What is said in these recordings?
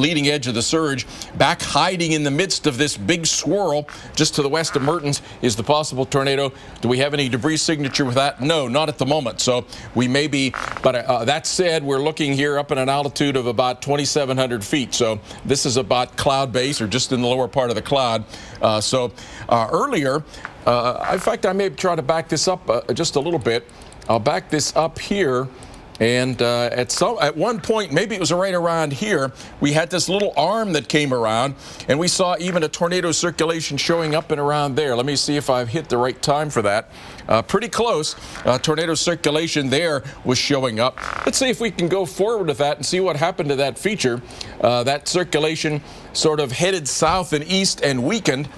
leading edge of the surge. Back hiding in the midst of this big swirl just to the west of Mertens is the possible tornado. Do we have any debris signature with that? No, not at the moment. So we may be, but that said, we're looking here up at an altitude of about 2,700 feet. So this is about cloud base, or just in the lower part of the cloud. Earlier, in fact, I may try to back this up just a little bit. I'll back this up here. And at one point, maybe it was right around here, we had this little arm that came around, and we saw even a tornado circulation showing up and around there. Let me see if I've hit the right time for that. Pretty close. Tornado circulation there was showing up. Let's see if we can go forward with that and see what happened to that feature. That circulation sort of headed south and east and weakened.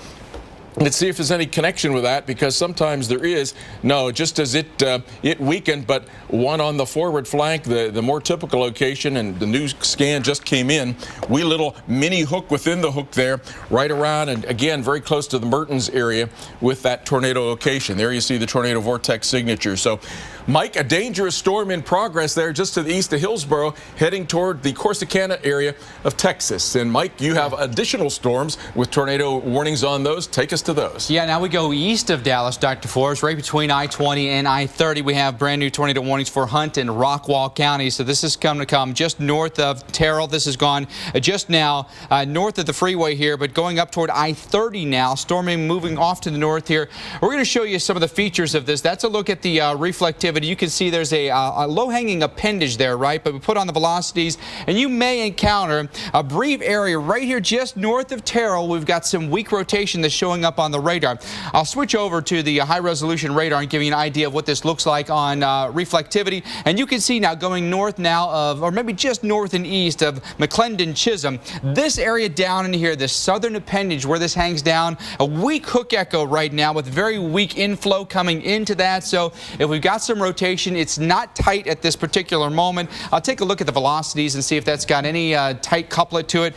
Let's see if there's any connection with that, because sometimes there is. No, just as it weakened, but one on the forward flank, the more typical location, and the new scan just came in. Wee little mini hook within the hook there, right around, and again, very close to the Mertens area with that tornado location. There you see the tornado vortex signature. So, Mike, a dangerous storm in progress there just to the east of Hillsboro, heading toward the Corsicana area of Texas. And Mike, you have additional storms with tornado warnings on those. Take us to those. Yeah, now we go east of Dallas, Dr. Forbes, right between I-20 and I-30. We have brand new tornado warnings for Hunt and Rockwall County. So this is going to come just north of Terrell. This has gone just now north of the freeway here, but going up toward I-30 now. Storming moving off to the north here. We're going to show you some of the features of this. That's a look at the reflectivity. You can see there's a low-hanging appendage there, right? But we put on the velocities, and you may encounter a brief area right here just north of Terrell. We've got some weak rotation that's showing up on the radar. I'll switch over to the high-resolution radar and give you an idea of what this looks like on reflectivity. And you can see now going north now of, or maybe just north and east of McClendon Chisholm. This area down in here, this southern appendage where this hangs down, a weak hook echo right now with very weak inflow coming into that. So if we've got some rotation, it's not tight at this particular moment. I'll take a look at the velocities and see if that's got any tight couplet to it.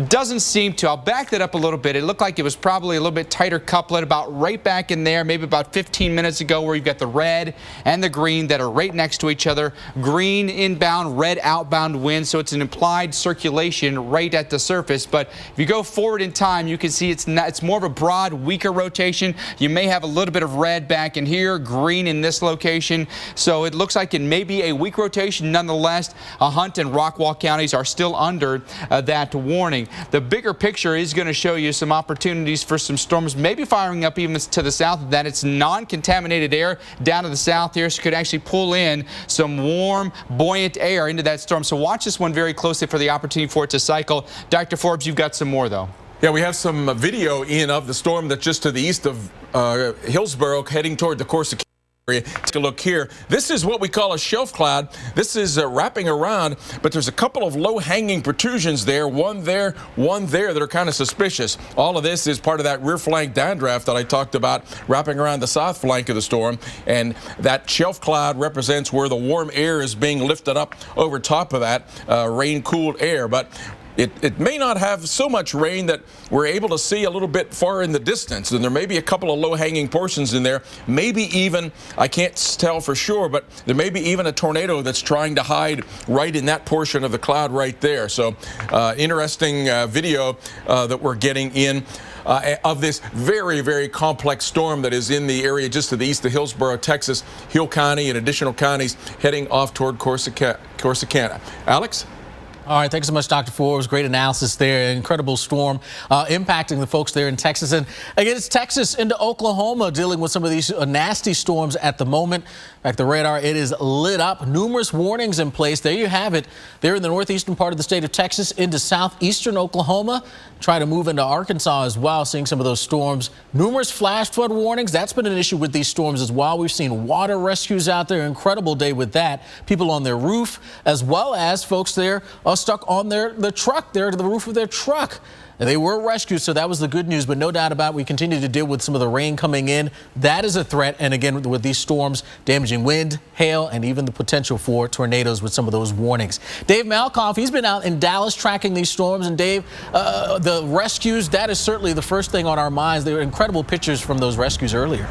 Doesn't seem to. I'll back that up a little bit. It looked like it was probably a little bit tighter couplet, about right back in there, maybe about 15 minutes ago, where you've got the red and the green that are right next to each other. Green inbound, red outbound wind, so it's an implied circulation right at the surface. But if you go forward in time, you can see it's more of a broad, weaker rotation. You may have a little bit of red back in here, green in this location. So it looks like it may be a weak rotation. Nonetheless, Hunt and Rockwall counties are still under that warning. The bigger picture is going to show you some opportunities for some storms, maybe firing up even to the south of that. It's non-contaminated air down to the south here, so could actually pull in some warm, buoyant air into that storm. So watch this one very closely for the opportunity for it to cycle. Dr. Forbes, you've got some more, though. Yeah, we have some video in of the storm that's just to the east of Hillsboro, heading toward the Corsicana. Take a look here. This is what we call a shelf cloud. This is wrapping around, but there's a couple of low-hanging protrusions there, one there that are kind of suspicious. All of this is part of that rear flank downdraft that I talked about wrapping around the south flank of the storm, and that shelf cloud represents where the warm air is being lifted up over top of that rain-cooled air. But it may not have so much rain that we're able to see a little bit far in the distance, and there may be a couple of low-hanging portions in there. Maybe even, I can't tell for sure, but there may be even a tornado that's trying to hide right in that portion of the cloud right there. So interesting video that we're getting in of this very, very complex storm that is in the area just to the east of Hillsboro, Texas, Hill County and additional counties heading off toward Corsicana. Alex? All right, thanks so much, Dr. Forbes. Great analysis there. Incredible storm impacting the folks there in Texas. And again, it's Texas into Oklahoma dealing with some of these nasty storms at the moment. In fact, the radar, it is lit up. Numerous warnings in place. There you have it. There in the northeastern part of the state of Texas into southeastern Oklahoma. Try to move into Arkansas as well, seeing some of those storms. Numerous flash flood warnings. That's been an issue with these storms as well. We've seen water rescues out there. Incredible day with that. People on their roof, as well as folks there stuck on the truck there to the roof of their truck. And they were rescued, so that was the good news. But no doubt about it, we continue to deal with some of the rain coming in. That is a threat. And again, with these storms, damaging wind, hail, and even the potential for tornadoes with some of those warnings. Dave Malkoff, he's been out in Dallas tracking these storms. And Dave, the rescues, that is certainly the first thing on our minds. There were incredible pictures from those rescues earlier.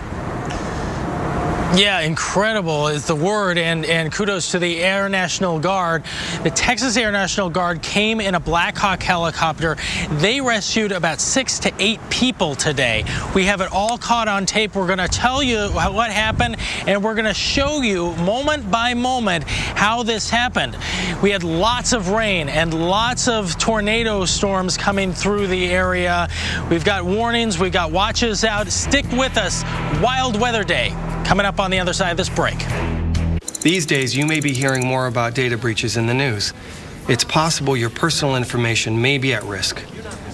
Yeah, incredible is the word, and kudos to the Air National Guard. The Texas Air National Guard came in a Black Hawk helicopter. They rescued about 6 to 8 people today. We have it all caught on tape. We're going to tell you what happened, and we're going to show you moment by moment how this happened. We had lots of rain and lots of tornado storms coming through the area. We've got warnings, we've got watches out. Stick with us. Wild Weather Day coming up on the other side of this break. These days, you may be hearing more about data breaches in the news. It's possible your personal information may be at risk.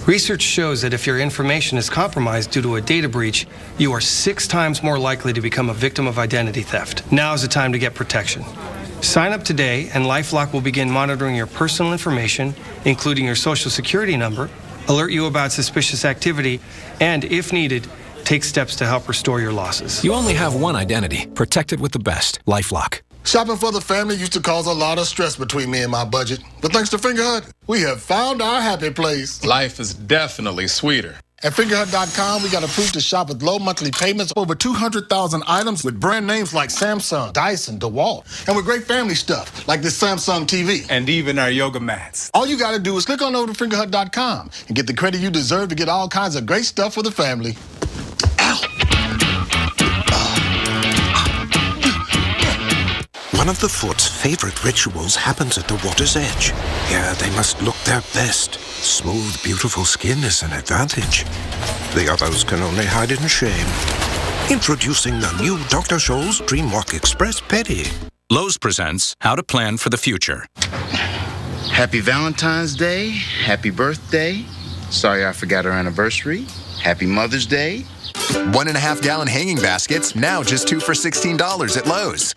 Research shows that if your information is compromised due to a data breach, you are 6 times more likely to become a victim of identity theft. Now is the time to get protection. Sign up today, and LifeLock will begin monitoring your personal information, including your social security number, alert you about suspicious activity, and, if needed, take steps to help restore your losses. You only have one identity. Protect it with the best. LifeLock. Shopping for the family used to cause a lot of stress between me and my budget. But thanks to Fingerhut, we have found our happy place. Life is definitely sweeter. At Fingerhut.com, we got approved to shop with low monthly payments, over 200,000 items with brand names like Samsung, Dyson, DeWalt, and with great family stuff like this Samsung TV. And even our yoga mats. All you got to do is click on over to Fingerhut.com and get the credit you deserve to get all kinds of great stuff for the family. One of the foot's favorite rituals happens at the water's edge. Here they must look their best. Smooth, beautiful skin is an advantage. The others can only hide in shame. Introducing the new Dr. Scholl's Dreamwalk Express Pedi. Lowe's presents How to Plan for the Future. Happy Valentine's Day. Happy birthday. Sorry I forgot our anniversary. Happy Mother's Day. 1.5 gallon hanging baskets, now just 2 for $16 at Lowe's.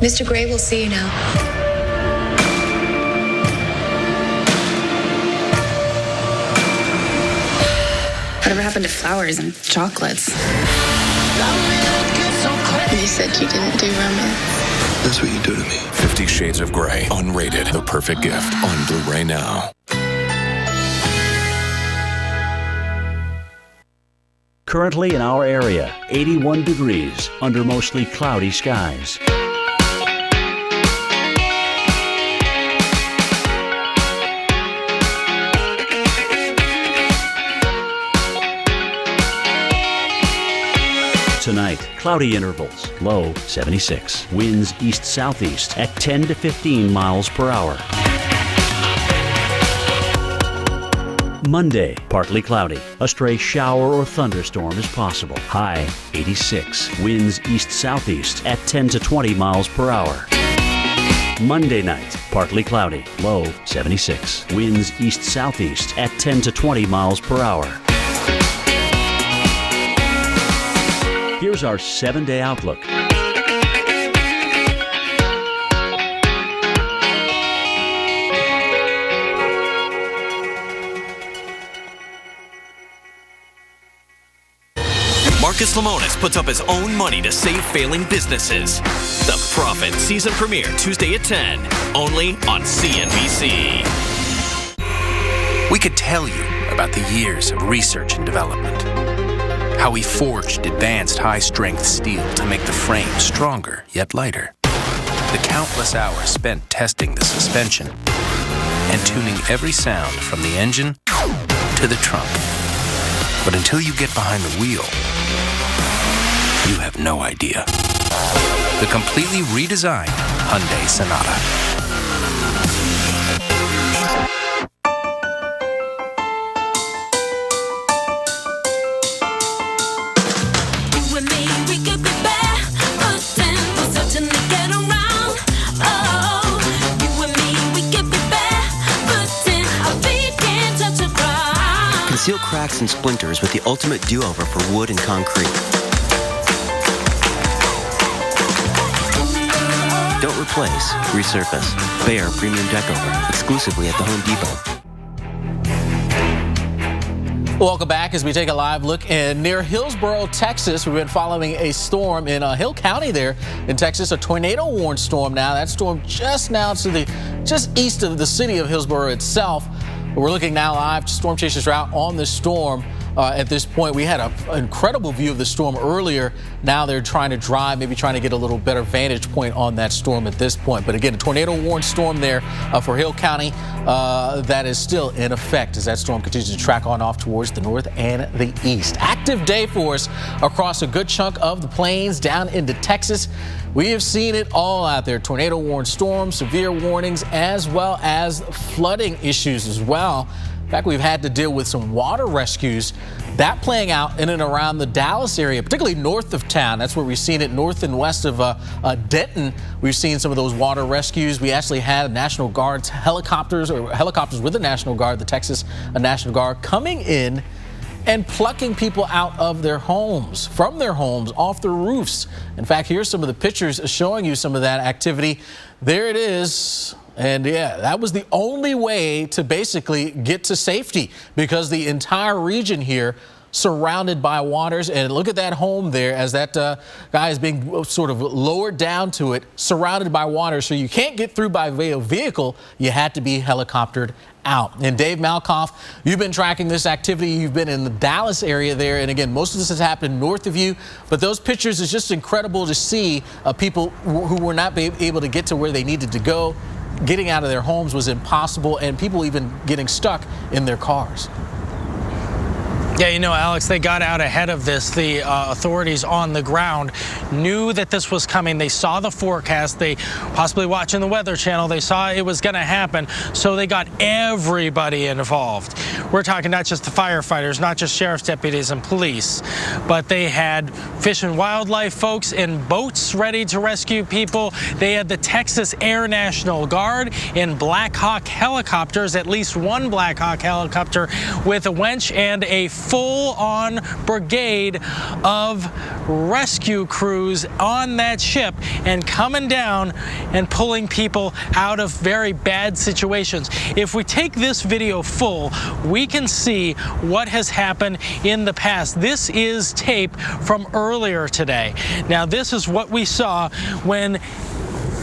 Mr. Gray will see you now. Whatever happened to flowers and chocolates? You said you didn't do romance. That's what you do to me. 50 Shades of Grey. Unrated. The perfect gift. On Blu-ray now. Currently in our area, 81 degrees under mostly cloudy skies. Tonight, cloudy intervals, low 76. Winds east-southeast at 10 to 15 miles per hour. Monday, partly cloudy. A stray shower or thunderstorm is possible. High 86. Winds east-southeast at 10 to 20 miles per hour. Monday night, partly cloudy. Low 76. Winds east-southeast at 10 to 20 miles per hour. Here's our 7-day outlook. Marcus Lemonis puts up his own money to save failing businesses. The Profit season premiere Tuesday at 10, only on CNBC. We could tell you about the years of research and development. How we forged advanced high-strength steel to make the frame stronger yet lighter. The countless hours spent testing the suspension and tuning every sound from the engine to the trunk. But until you get behind the wheel, you have no idea. The completely redesigned Hyundai Sonata. Conceal cracks and splinters with the ultimate do-over for wood and concrete. Don't replace, resurface. Behr Premium Deckover, exclusively at the Home Depot. Welcome back as we take a live look near Hillsboro, Texas. We've been following a storm in Hill County there in Texas, a tornado-warned storm now. That storm just now to just east of the city of Hillsboro itself. We're looking now live. Storm chasers are out on this storm at this point. We had an incredible view of the storm earlier. Now they're trying to drive, maybe trying to get a little better vantage point on that storm at this point. But again, a tornado warned storm there for Hill County that is still in effect as that storm continues to track on off towards the north and the east. Active day for us across a good chunk of the plains down into Texas. We have seen it all out there. Tornado warned storms, severe warnings, as well as flooding issues as well. In fact, we've had to deal with some water rescues. That playing out in and around the Dallas area, particularly north of town. That's where we've seen it, north and west of Denton. We've seen some of those water rescues. We actually had National Guard's helicopters with the National Guard, the Texas National Guard, coming in and plucking people out of their homes, from their homes, off their roofs. In fact, here's some of the pictures showing you some of that activity. There it is. And yeah, that was the only way to basically get to safety because the entire region here surrounded by waters. And look at that home there as that guy is being sort of lowered down to it, surrounded by water. So you can't get through by way of vehicle. You had to be helicoptered out. And Dave Malkoff, you've been tracking this activity. You've been in the Dallas area there. And again, most of this has happened north of you. But those pictures is just incredible to see people who were not able to get to where they needed to go. Getting out of their homes was impossible, and people even getting stuck in their cars. Yeah, you know, Alex, they got out ahead of this. The authorities on the ground knew that this was coming. They saw the forecast. They possibly watching the Weather Channel. They saw it was going to happen. So they got everybody involved. We're talking not just the firefighters, not just sheriff's deputies and police, but they had Fish and Wildlife folks in boats ready to rescue people. They had the Texas Air National Guard in Black Hawk helicopters, at least one Black Hawk helicopter with a winch and a full-on brigade of rescue crews on that ship and coming down and pulling people out of very bad situations. If we take this video full, we can see what has happened in the past. This is tape from earlier today. Now, this is what we saw when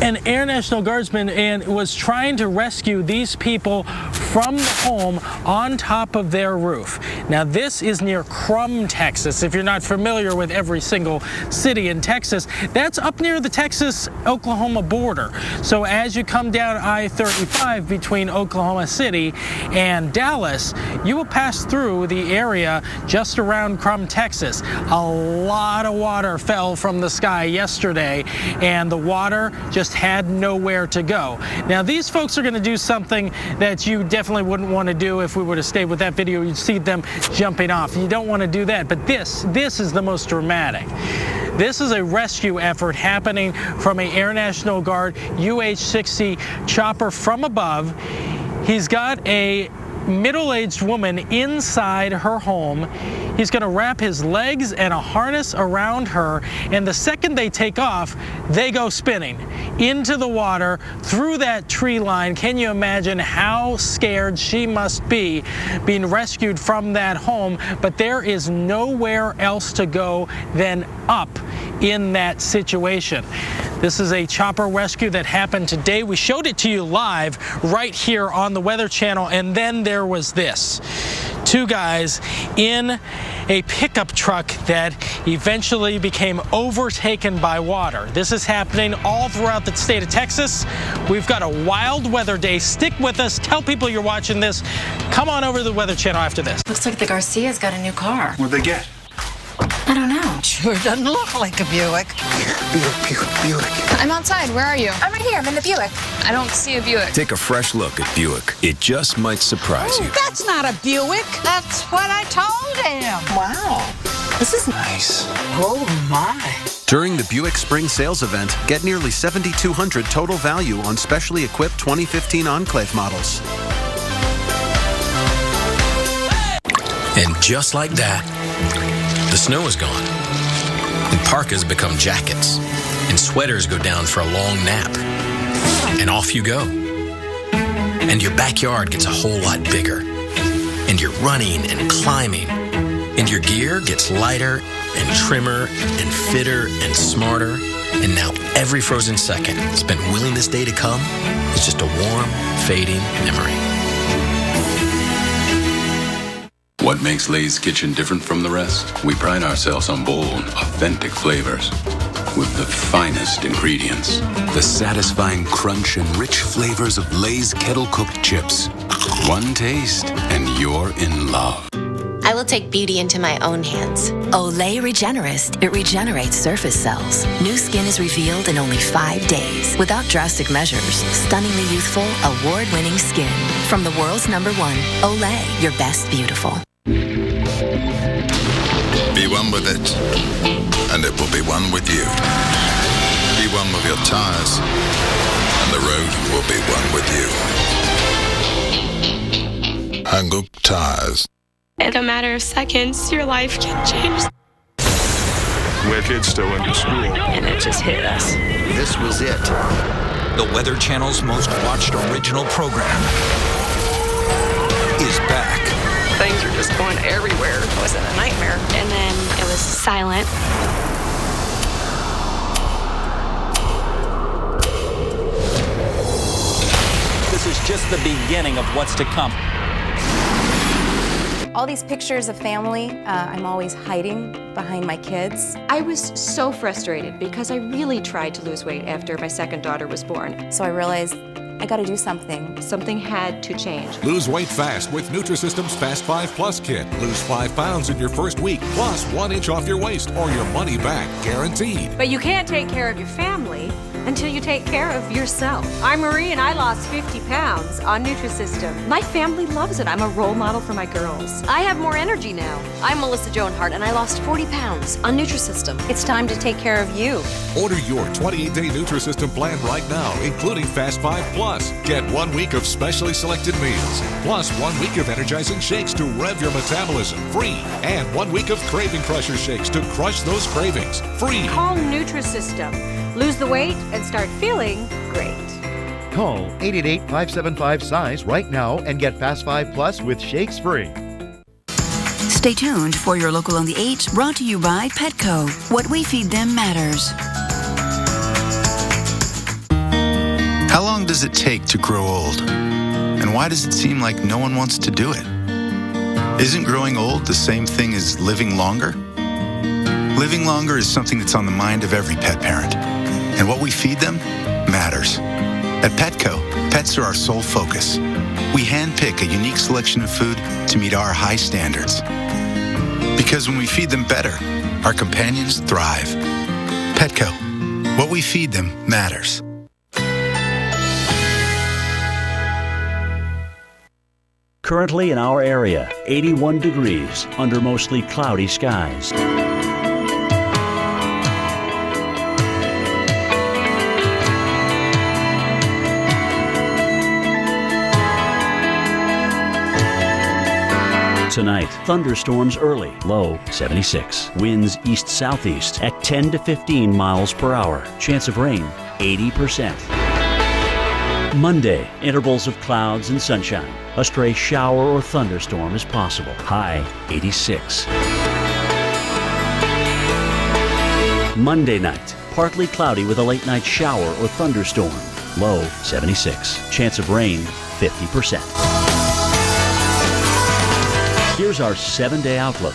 an Air National Guardsman was trying to rescue these people from the home on top of their roof. Now, this is near Crum, Texas. If you're not familiar with every single city in Texas, that's up near the Texas-Oklahoma border. So as you come down I-35 between Oklahoma City and Dallas, you will pass through the area just around Crum, Texas. A lot of water fell from the sky yesterday, and the water just had nowhere to go. Now, these folks are going to do something that you definitely wouldn't want to do. If we would have stayed with that video, you'd see them jumping off. You don't want to do that. But this is the most dramatic. This is a rescue effort happening from a Air National Guard UH-60 chopper from above. He's got a middle-aged woman inside her home. He's going to wrap his legs and a harness around her, and the second they take off, they go spinning into the water through that tree line. Can you imagine how scared she must be being rescued from that home? But there is nowhere else to go than up in that situation. This is a chopper rescue that happened today. We showed it to you live right here on the Weather Channel, and then there was this. Two guys in a pickup truck that eventually became overtaken by water. This is happening all throughout the state of Texas. We've got a wild weather day. Stick with us. Tell people you're watching this. Come on over to the Weather Channel after this. Looks like the Garcias got a new car. What'd they get? I don't know. Sure doesn't look like a Buick. Buick. I'm outside. Where are you? I'm right here. I'm in the Buick. I don't see a Buick. Take a fresh look at Buick. It just might surprise you. That's not a Buick. That's what I told him. Wow. This is nice. Oh, my. During the Buick Spring Sales Event, get nearly $7,200 total value on specially equipped 2015 Enclave models. And just like that, the snow is gone. And parkas become jackets. And sweaters go down for a long nap. And off you go. And your backyard gets a whole lot bigger. And you're running and climbing. And your gear gets lighter and trimmer and fitter and smarter. And now every frozen second spent willing this day to come is just a warm, fading memory. What makes Lay's Kitchen different from the rest? We pride ourselves on bold, authentic flavors with the finest ingredients. The satisfying crunch and rich flavors of Lay's kettle-cooked chips. One taste and you're in love. I will take beauty into my own hands. Olay Regenerist. It regenerates surface cells. New skin is revealed in only 5 days. Without drastic measures, stunningly youthful, award-winning skin. From the world's #1, Olay, your best beautiful. Be one with it, and it will be one with you. Be one with your tires, and the road will be one with you. Hankook Tires. In a matter of seconds, your life can change. With kids still into school. And it just hit us. This was it. The Weather Channel's most watched original program is back. Things were just going everywhere. It was a nightmare. And then it was silent. This is just the beginning of what's to come. All these pictures of family, I'm always hiding behind my kids. I was so frustrated because I really tried to lose weight after my second daughter was born. So I realized I got to do something. Something had to change. Lose weight fast with Nutrisystem's Fast 5 Plus kit. Lose 5 pounds in your first week, plus 1 inch off your waist or your money back, guaranteed. But you can't take care of your family until you take care of yourself. I'm Marie and I lost 50 pounds on Nutrisystem. My family loves it. I'm a role model for my girls. I have more energy now. I'm Melissa Joan Hart and I lost 40 pounds on Nutrisystem. It's time to take care of you. Order your 28-day Nutrisystem plan right now, including Fast 5 Plus. Get 1 week of specially selected meals, plus 1 week of energizing shakes to rev your metabolism, free. And 1 week of Craving Crusher shakes to crush those cravings, free. Call Nutrisystem. Lose the weight and start feeling great. Call 888-575-SIZE right now and get Fast 5 Plus with shakes free. Stay tuned for your local on the 8, brought to you by Petco. What we feed them matters. How long does it take to grow old? And why does it seem like no one wants to do it? Isn't growing old the same thing as living longer? Living longer is something that's on the mind of every pet parent. And what we feed them matters. At Petco, pets are our sole focus. We handpick a unique selection of food to meet our high standards. Because when we feed them better, our companions thrive. Petco, what we feed them matters. Currently in our area, 81 degrees under mostly cloudy skies. Tonight, thunderstorms early, low 76. Winds east-southeast at 10 to 15 miles per hour. Chance of rain, 80%. Monday, intervals of clouds and sunshine. A stray shower or thunderstorm is possible. High 86. Monday night, partly cloudy with a late night shower or thunderstorm. Low 76. Chance of rain 50%. Here's our 7-day outlook.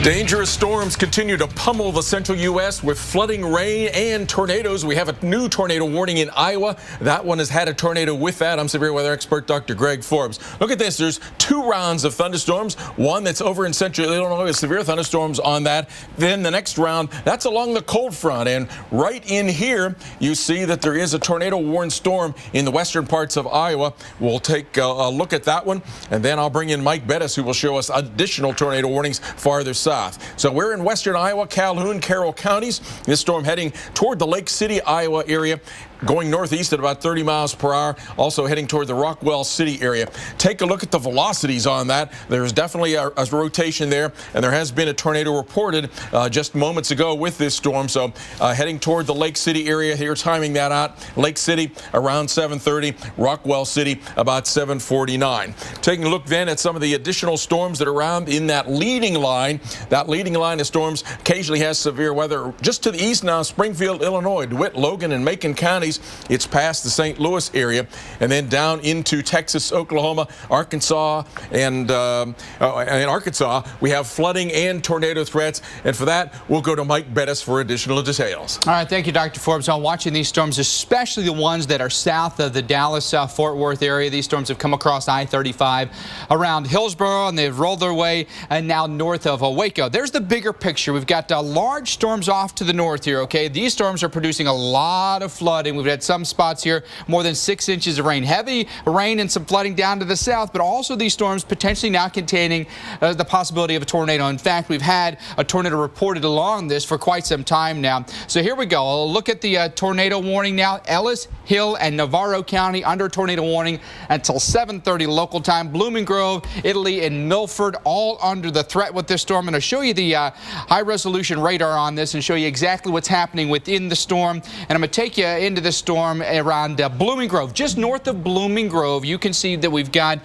Dangerous storms continue to pummel the central U.S. with flooding rain and tornadoes. We have a new tornado warning in Iowa. That one has had a tornado with that. I'm severe weather expert Dr. Greg Forbes. Look at this. There's 2 rounds of thunderstorms. One that's over in central Illinois with severe thunderstorms on that. Then the next round, that's along the cold front. And right in here, you see that there is a tornado-warned storm in the western parts of Iowa. We'll take a look at that one. And then I'll bring in Mike Bettis, who will show us additional tornado warnings farther south. So we're in western Iowa, Calhoun, Carroll counties. This storm heading toward the Lake City, Iowa area. going northeast at about 30 miles per hour, also heading toward the Rockwell City area. Take a look at the velocities on that. There's definitely a rotation there, and there has been a tornado reported just moments ago with this storm. So heading toward the Lake City area here, timing that out. Lake City around 7:30, Rockwell City about 7:49. Taking a look then at some of the additional storms that are around in that leading line. That leading line of storms occasionally has severe weather just to the east now, Springfield, Illinois, DeWitt, Logan, and Macon counties. It's past the St. Louis area, and then down into Texas, Oklahoma, Arkansas, and in Arkansas, we have flooding and tornado threats. And for that, we'll go to Mike Bettis for additional details. All right, thank you, Dr. Forbes. On watching these storms, especially the ones that are south of the Dallas-Fort Worth area. These storms have come across I-35 around Hillsborough, and they've rolled their way and now north of Waco. There's the bigger picture. We've got large storms off to the north here, okay? These storms are producing a lot of flooding. We've had some spots here more than 6 inches of rain. Heavy rain and some flooding down to the south, but also these storms potentially now containing the possibility of a tornado. In fact, we've had a tornado reported along this for quite some time now. So here we go. I'll look at the tornado warning now. Ellis, Hill, and Navarro County under tornado warning until 7:30 local time. Blooming Grove, Italy, and Milford all under the threat with this storm. I'm going to show you the high-resolution radar on this and show you exactly what's happening within the storm. And I'm going to take you into the storm around Blooming Grove. Just north of Blooming Grove, you can see that we've got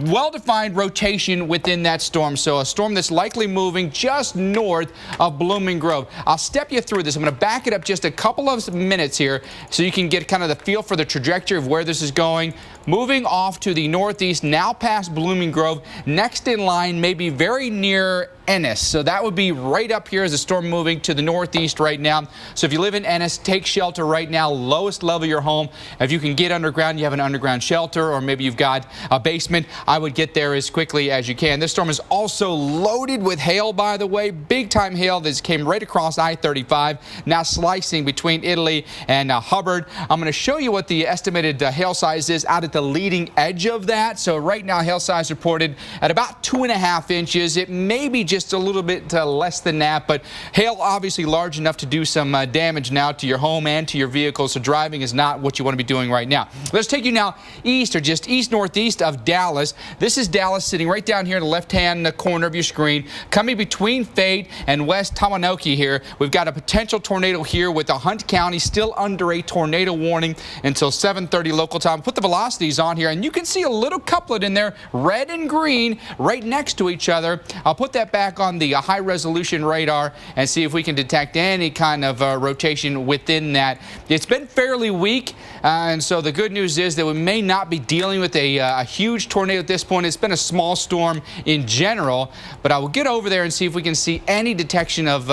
well-defined rotation within that storm. So a storm that's likely moving just north of Blooming Grove. I'll step you through this. I'm going to back it up just a couple of minutes here so you can get kind of the feel for the trajectory of where this is going. Moving off to the northeast, now past Blooming Grove. Next in line, maybe very near Ennis. So that would be right up here as the storm moving to the northeast right now. So if you live in Ennis, take shelter right now, lowest level of your home. If you can get underground, you have an underground shelter, or maybe you've got a basement, I would get there as quickly as you can. This storm is also loaded with hail, by the way, big time hail that came right across I-35, now slicing between Italy and Hubbard. I'm going to show you what the estimated hail size is out at the leading edge of that. So right now, hail size reported at about 2.5 inches. It may be just a little bit less than that, but hail obviously large enough to do some damage now to your home and to your vehicle, so driving is not what you want to be doing right now. Let's take you now east, or just east-northeast of Dallas. This is Dallas sitting right down here in the left-hand corner of your screen. Coming between Fate and West Tamanoki here, we've got a potential tornado here with Hunt County still under a tornado warning until 7:30 local time. Put the velocities on here, and you can see a little couplet in there, red and green, right next to each other. I'll put that back on the high-resolution radar and see if we can detect any kind of rotation within that. It's been fairly weak, and so the good news is that we may not be dealing with a huge tornado at this point. It's been a small storm in general, but I will get over there and see if we can see any detection of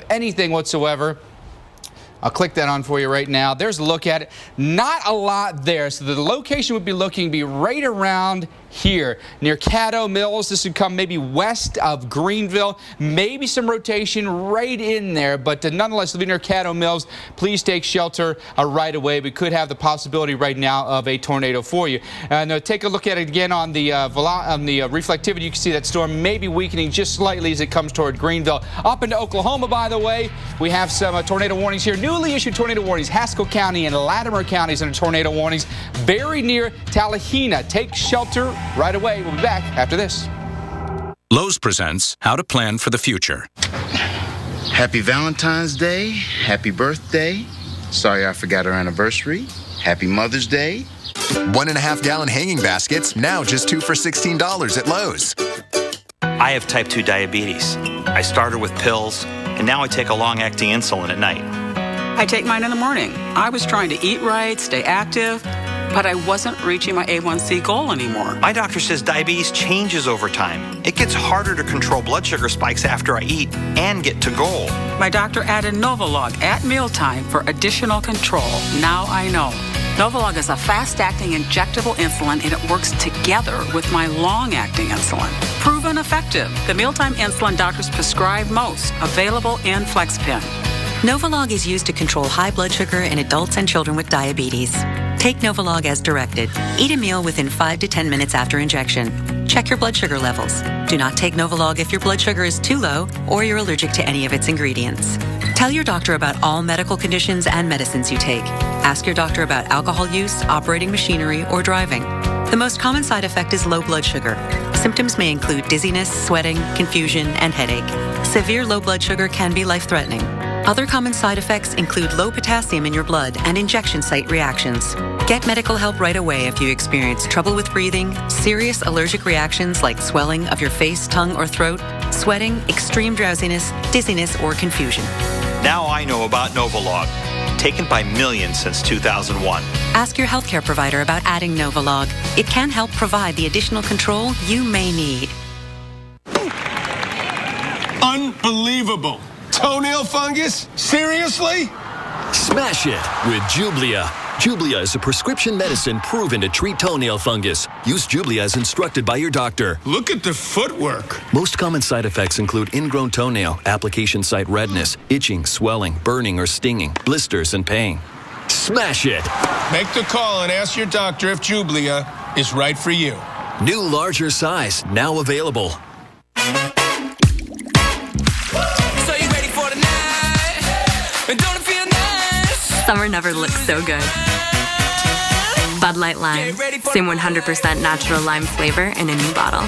anything whatsoever. I'll click that on for you right now. There's a look at it. Not a lot there. So the location would be right around here near Caddo Mills. This would come maybe west of Greenville. Maybe some rotation right in there, but nonetheless, living near Caddo Mills, please take shelter right away. We could have the possibility right now of a tornado for you. And take a look at it again on the reflectivity. You can see that storm may be weakening just slightly as it comes toward Greenville. Up into Oklahoma, by the way, we have some tornado warnings here. Newly issued tornado warnings. Haskell County and Latimer counties under tornado warnings. Very near Talihina. Take shelter right away. We'll be back after this. Lowe's presents How to Plan for the Future. Happy Valentine's Day. Happy birthday. Sorry I forgot our anniversary. Happy Mother's Day. 1.5 gallon hanging baskets, now just 2 for $16 at Lowe's. I have type 2 diabetes. I started with pills, and now I take a long-acting insulin at night. I take mine in the morning. I was trying to eat right, stay active, but I wasn't reaching my A1C goal anymore. My doctor says diabetes changes over time. It gets harder to control blood sugar spikes after I eat and get to goal. My doctor added Novolog at mealtime for additional control. Now I know. Novolog is a fast-acting injectable insulin, and it works together with my long-acting insulin. Proven effective. The mealtime insulin doctors prescribe most. Available in FlexPen. Novolog is used to control high blood sugar in adults and children with diabetes. Take Novolog as directed. Eat a meal within 5 to 10 minutes after injection. Check your blood sugar levels. Do not take Novolog if your blood sugar is too low or you're allergic to any of its ingredients. Tell your doctor about all medical conditions and medicines you take. Ask your doctor about alcohol use, operating machinery, or driving. The most common side effect is low blood sugar. Symptoms may include dizziness, sweating, confusion, and headache. Severe low blood sugar can be life-threatening. Other common side effects include low potassium in your blood and injection site reactions. Get medical help right away if you experience trouble with breathing, serious allergic reactions like swelling of your face, tongue, or throat, sweating, extreme drowsiness, dizziness, or confusion. Now I know about Novolog, taken by millions since 2001. Ask your healthcare provider about adding Novolog. It can help provide the additional control you may need. Unbelievable. Toenail fungus? Seriously? Smash it with Jublia. Jublia is a prescription medicine proven to treat toenail fungus. Use Jublia as instructed by your doctor. Look at the footwork. Most common side effects include ingrown toenail, application site redness, itching, swelling, burning or stinging, blisters, and pain. Smash it! Make the call and ask your doctor if Jublia is right for you. New larger size, now available. Summer never looks so good. Bud Light Lime. Same 100% natural lime flavor in a new bottle.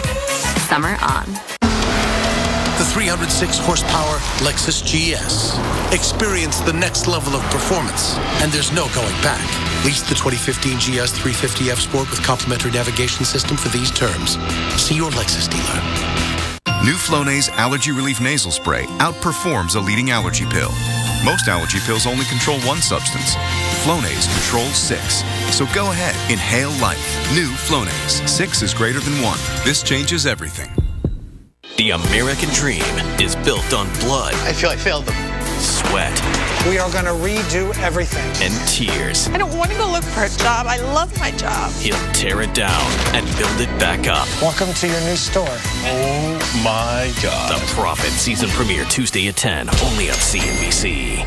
Summer on. The 306 horsepower Lexus GS. Experience the next level of performance, and there's no going back. Lease the 2015 GS 350F Sport with complimentary navigation system for these terms. See your Lexus dealer. New Flonase Allergy Relief Nasal Spray outperforms a leading allergy pill. Most allergy pills only control one substance. Flonase controls 6. So go ahead, inhale life. New Flonase. 6 is greater than 1. This changes everything. The American dream is built on blood. I feel I failed them. Sweat. We are going to redo everything. And tears. I don't want to go look for a job. I love my job. He'll tear it down and build it back up. Welcome to your new store. Oh my God. The Prophet season premiere Tuesday at 10, only on CNBC.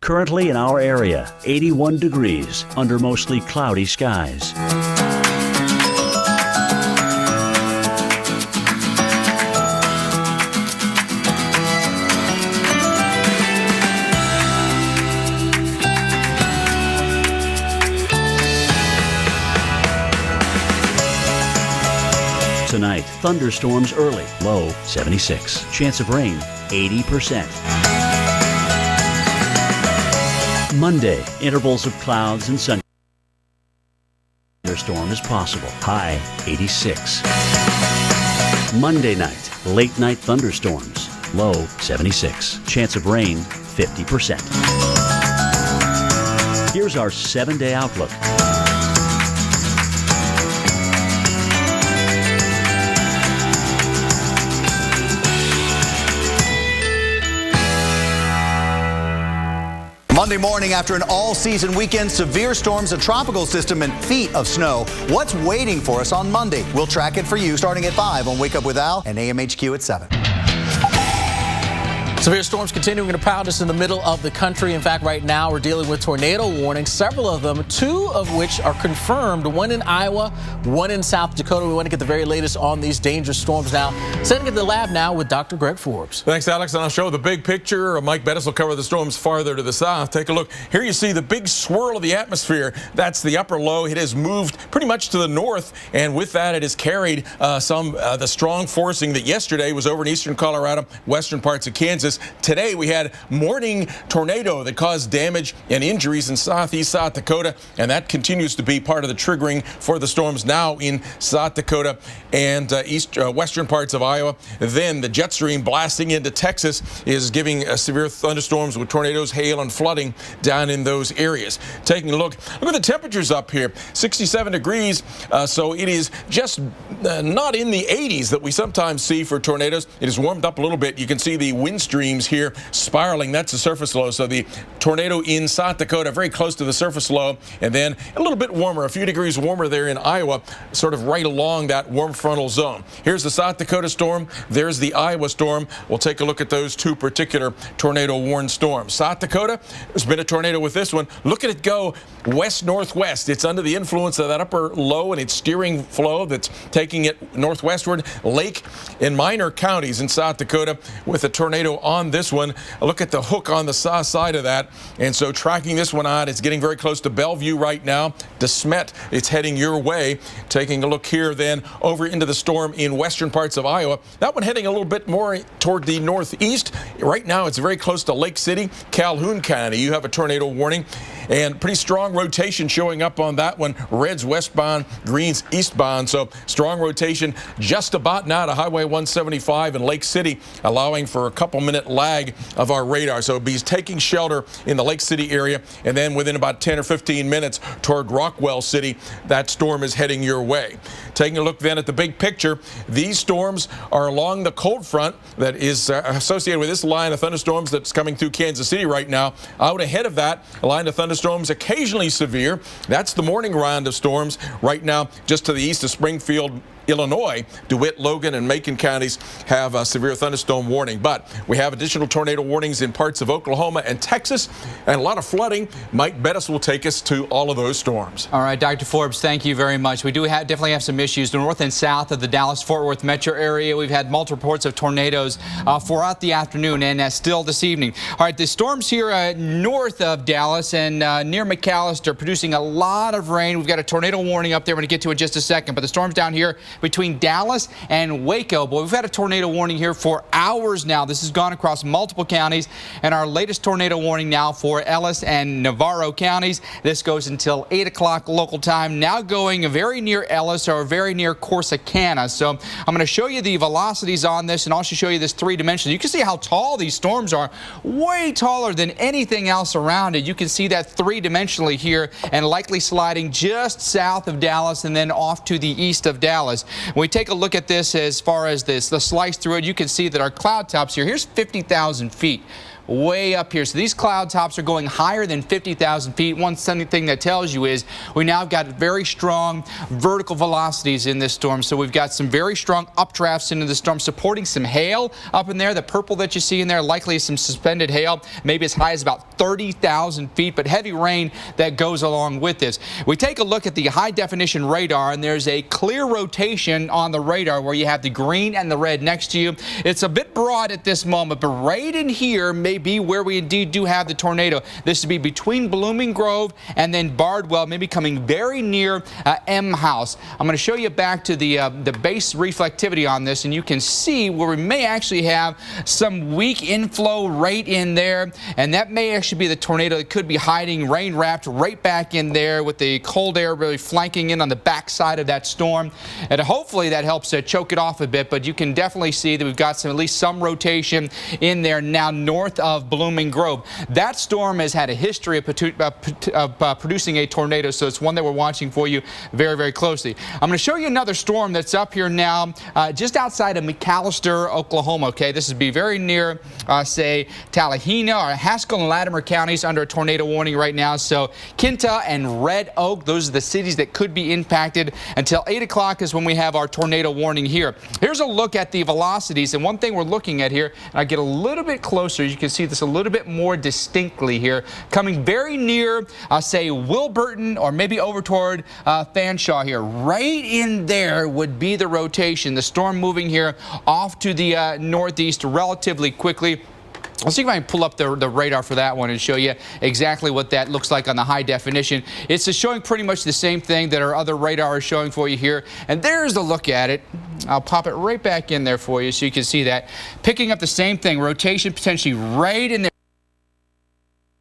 Currently in our area, 81 degrees under mostly cloudy skies. Tonight, thunderstorms early, low 76. Chance of rain, 80%. Monday, intervals of clouds and sun. Thunderstorm is possible, high 86. Monday night, late night thunderstorms, low 76. Chance of rain, 50%. Here's our 7-day outlook. Monday morning, after an all-season weekend, severe storms, a tropical system, and feet of snow. What's waiting for us on Monday? We'll track it for you starting at 5 on Wake Up with Al and AMHQ at 7. Severe storms continuing to pound us in the middle of the country. In fact, right now we're dealing with tornado warnings, several of them, 2 of which are confirmed, one in Iowa, one in South Dakota. We want to get the very latest on these dangerous storms now. Sending it to the lab now with Dr. Greg Forbes. Thanks, Alex. And I'll show the big picture. Mike Bettis will cover the storms farther to the south. Take a look. Here you see the big swirl of the atmosphere. That's the upper low. It has moved pretty much to the north, and with that it has carried the strong forcing that yesterday was over in eastern Colorado, western parts of Kansas. Today we had morning tornado that caused damage and injuries in southeast South Dakota, and that continues to be part of the triggering for the storms now in South Dakota and western parts of Iowa. Then the jet stream blasting into Texas is giving severe thunderstorms with tornadoes, hail, and flooding down in those areas. Taking a look at the temperatures up here, 67 degrees, so it is just not in the 80s that we sometimes see for tornadoes. It has warmed up a little bit. You can see the wind stream streams here spiraling. That's the surface low. So the tornado in South Dakota, very close to the surface low, and then a little bit warmer, a few degrees warmer there in Iowa, sort of right along that warm frontal zone. Here's the South Dakota storm. There's the Iowa storm. We'll take a look at those two particular tornado-warned storms. South Dakota, there's been a tornado with this one. Look at it go west-northwest. It's under the influence of that upper low and its steering flow that's taking it northwestward. Lake and Minor counties in South Dakota with a tornado on this one. Look at the hook on the south side of that. And so tracking this one out, it's getting very close to Bellevue right now. DeSmet, it's heading your way. Taking a look here then over into the storm in western parts of Iowa. That one heading a little bit more toward the northeast. Right now it's very close to Lake City, Calhoun County. You have a tornado warning and pretty strong rotation showing up on that one. Reds westbound, greens eastbound. So strong rotation just about now to Highway 175 in Lake City, allowing for a couple-minute lag of our radar. So it'll be taking shelter in the Lake City area, and then within about 10 or 15 minutes toward Rockwell City, that storm is heading your way. Taking a look then at the big picture, these storms are along the cold front that is associated with this line of thunderstorms that's coming through Kansas City right now. Out ahead of that, a line of thunderstorms occasionally severe. That's the morning round of storms right now just to the east of Springfield, Illinois. DeWitt, Logan, and Macon counties have a severe thunderstorm warning. But we have additional tornado warnings in parts of Oklahoma and Texas, and a lot of flooding. Mike Bettis will take us to all of those storms. All right, Dr. Forbes, thank you very much. We do definitely have some issues north and south of the Dallas-Fort Worth metro area. We've had multiple reports of tornadoes throughout the afternoon and still this evening. All right, the storms here north of Dallas and near McAllister producing a lot of rain. We've got a tornado warning up there. I'm going to get to it in just a second. But the storms down here between Dallas and Waco. Boy, we've had a tornado warning here for hours now. This has gone across multiple counties, and our latest tornado warning now for Ellis and Navarro counties. This goes until 8 o'clock local time, now going very near Ellis or very near Corsicana. So I'm going to show you the velocities on this and also show you this three-dimensional. You can see how tall these storms are, way taller than anything else around it. You can see that three-dimensionally here and likely sliding just south of Dallas and then off to the east of Dallas. When we take a look at this as far as the slice through it, you can see that our cloud tops here, here's 50,000 feet. Way up here. So these cloud tops are going higher than 50,000 feet. One thing that tells you is we now have got very strong vertical velocities in this storm. So we've got some very strong updrafts into the storm, supporting some hail up in there. The purple that you see in there, likely some suspended hail, maybe as high as about 30,000 feet, but heavy rain that goes along with this. We take a look at the high definition radar, and there's a clear rotation on the radar where you have the green and the red next to you. It's a bit broad at this moment, but right in here may be where we indeed do have the tornado. This would be between Blooming Grove and then Bardwell, maybe coming very near M House. I'm going to show you back to the base reflectivity on this, and you can see where we may actually have some weak inflow right in there, and that may actually be the tornado that could be hiding rain wrapped right back in there with the cold air really flanking in on the backside of that storm. And hopefully that helps choke it off a bit, but you can definitely see that we've got at least some rotation in there now north of Blooming Grove. That storm has had a history of producing a tornado, so it's one that we're watching for you very, very closely. I'm going to show you another storm that's up here now just outside of McAllister, Oklahoma. Okay, this would be very near, say, Tallahena or Haskell and Latimer counties under a tornado warning right now. So Kinta and Red Oak, those are the cities that could be impacted. Until 8 o'clock is when we have our tornado warning here. Here's a look at the velocities, and one thing we're looking at here, and I get a little bit closer, you can see this a little bit more distinctly here, coming very near, say, Wilburton or maybe over toward Fanshawe here. Right in there would be the rotation. The storm moving here off to the northeast relatively quickly. Let's see if I can pull up the radar for that one and show you exactly what that looks like on the high definition. It's showing pretty much the same thing that our other radar is showing for you here. And there's the look at it. I'll pop it right back in there for you so you can see that. Picking up the same thing, rotation potentially right in there.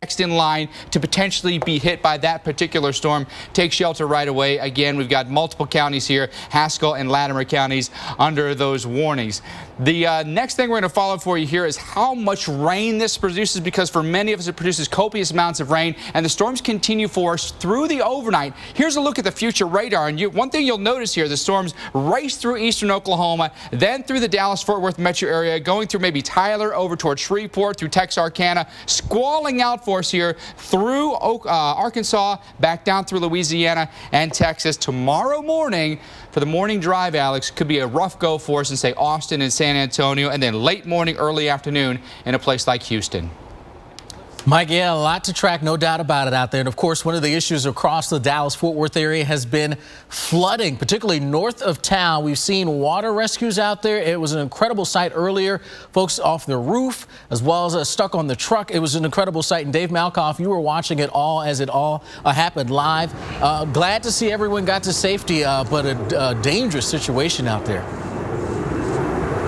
next in line to potentially be hit by that particular storm. Take shelter right away. Again, we've got multiple counties here, Haskell and Latimer counties, under those warnings. The next thing we're going to follow for you here is how much rain this produces, because for many of us it produces copious amounts of rain, and the storms continue for us through the overnight. Here's a look at the future radar, and one thing you'll notice here, the storms race through eastern Oklahoma, then through the Dallas-Fort Worth metro area, going through maybe Tyler, over toward Shreveport, through Texarkana, squalling out for us here through Arkansas, back down through Louisiana and Texas. Tomorrow morning, for the morning drive, Alex, could be a rough go for us in, say, Austin and San Antonio, and then late morning, early afternoon in a place like Houston. Mike, yeah, a lot to track, no doubt about it out there. And of course, one of the issues across the Dallas-Fort Worth area has been flooding, particularly north of town. We've seen water rescues out there. It was an incredible sight earlier. Folks off the roof, as well as stuck on the truck. It was an incredible sight. And Dave Malkoff, you were watching it all as it all happened live. Glad to see everyone got to safety, but a dangerous situation out there.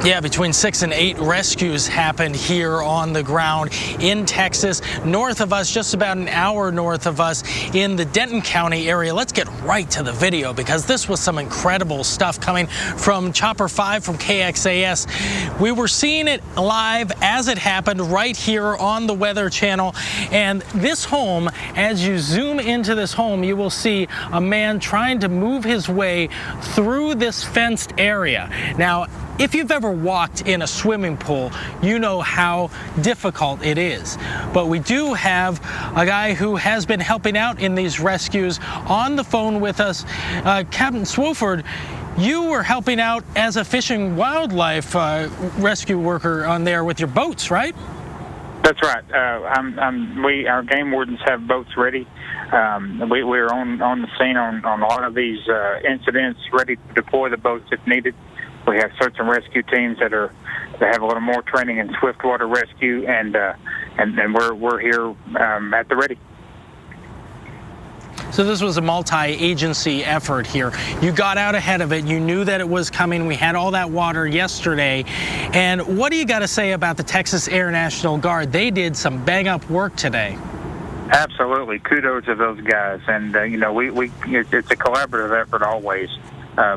Yeah, between 6 and 8 rescues happened here on the ground in Texas. North of us, just about an hour north of us, in the Denton County area. Let's get right to the video, because this was some incredible stuff coming from Chopper 5 from KXAS. We were seeing it live as it happened right here on the Weather Channel. And this home, as you zoom into this home, you will see a man trying to move his way through this fenced area. Now, if you've ever walked in a swimming pool, you know how difficult it is. But we do have a guy who has been helping out in these rescues on the phone with us. Captain Swofford, you were helping out as a fish and wildlife rescue worker on there with your boats, right? That's right. Our game wardens have boats ready. We're on the scene on a lot of these incidents, ready to deploy the boats if needed. We have search and rescue teams that have a little more training in swiftwater rescue, and we're here at the ready. So this was a multi-agency effort here. You got out ahead of it. You knew that it was coming. We had all that water yesterday. And what do you got to say about the Texas Air National Guard? They did some bang-up work today. Absolutely. Kudos to those guys. And, it's a collaborative effort always.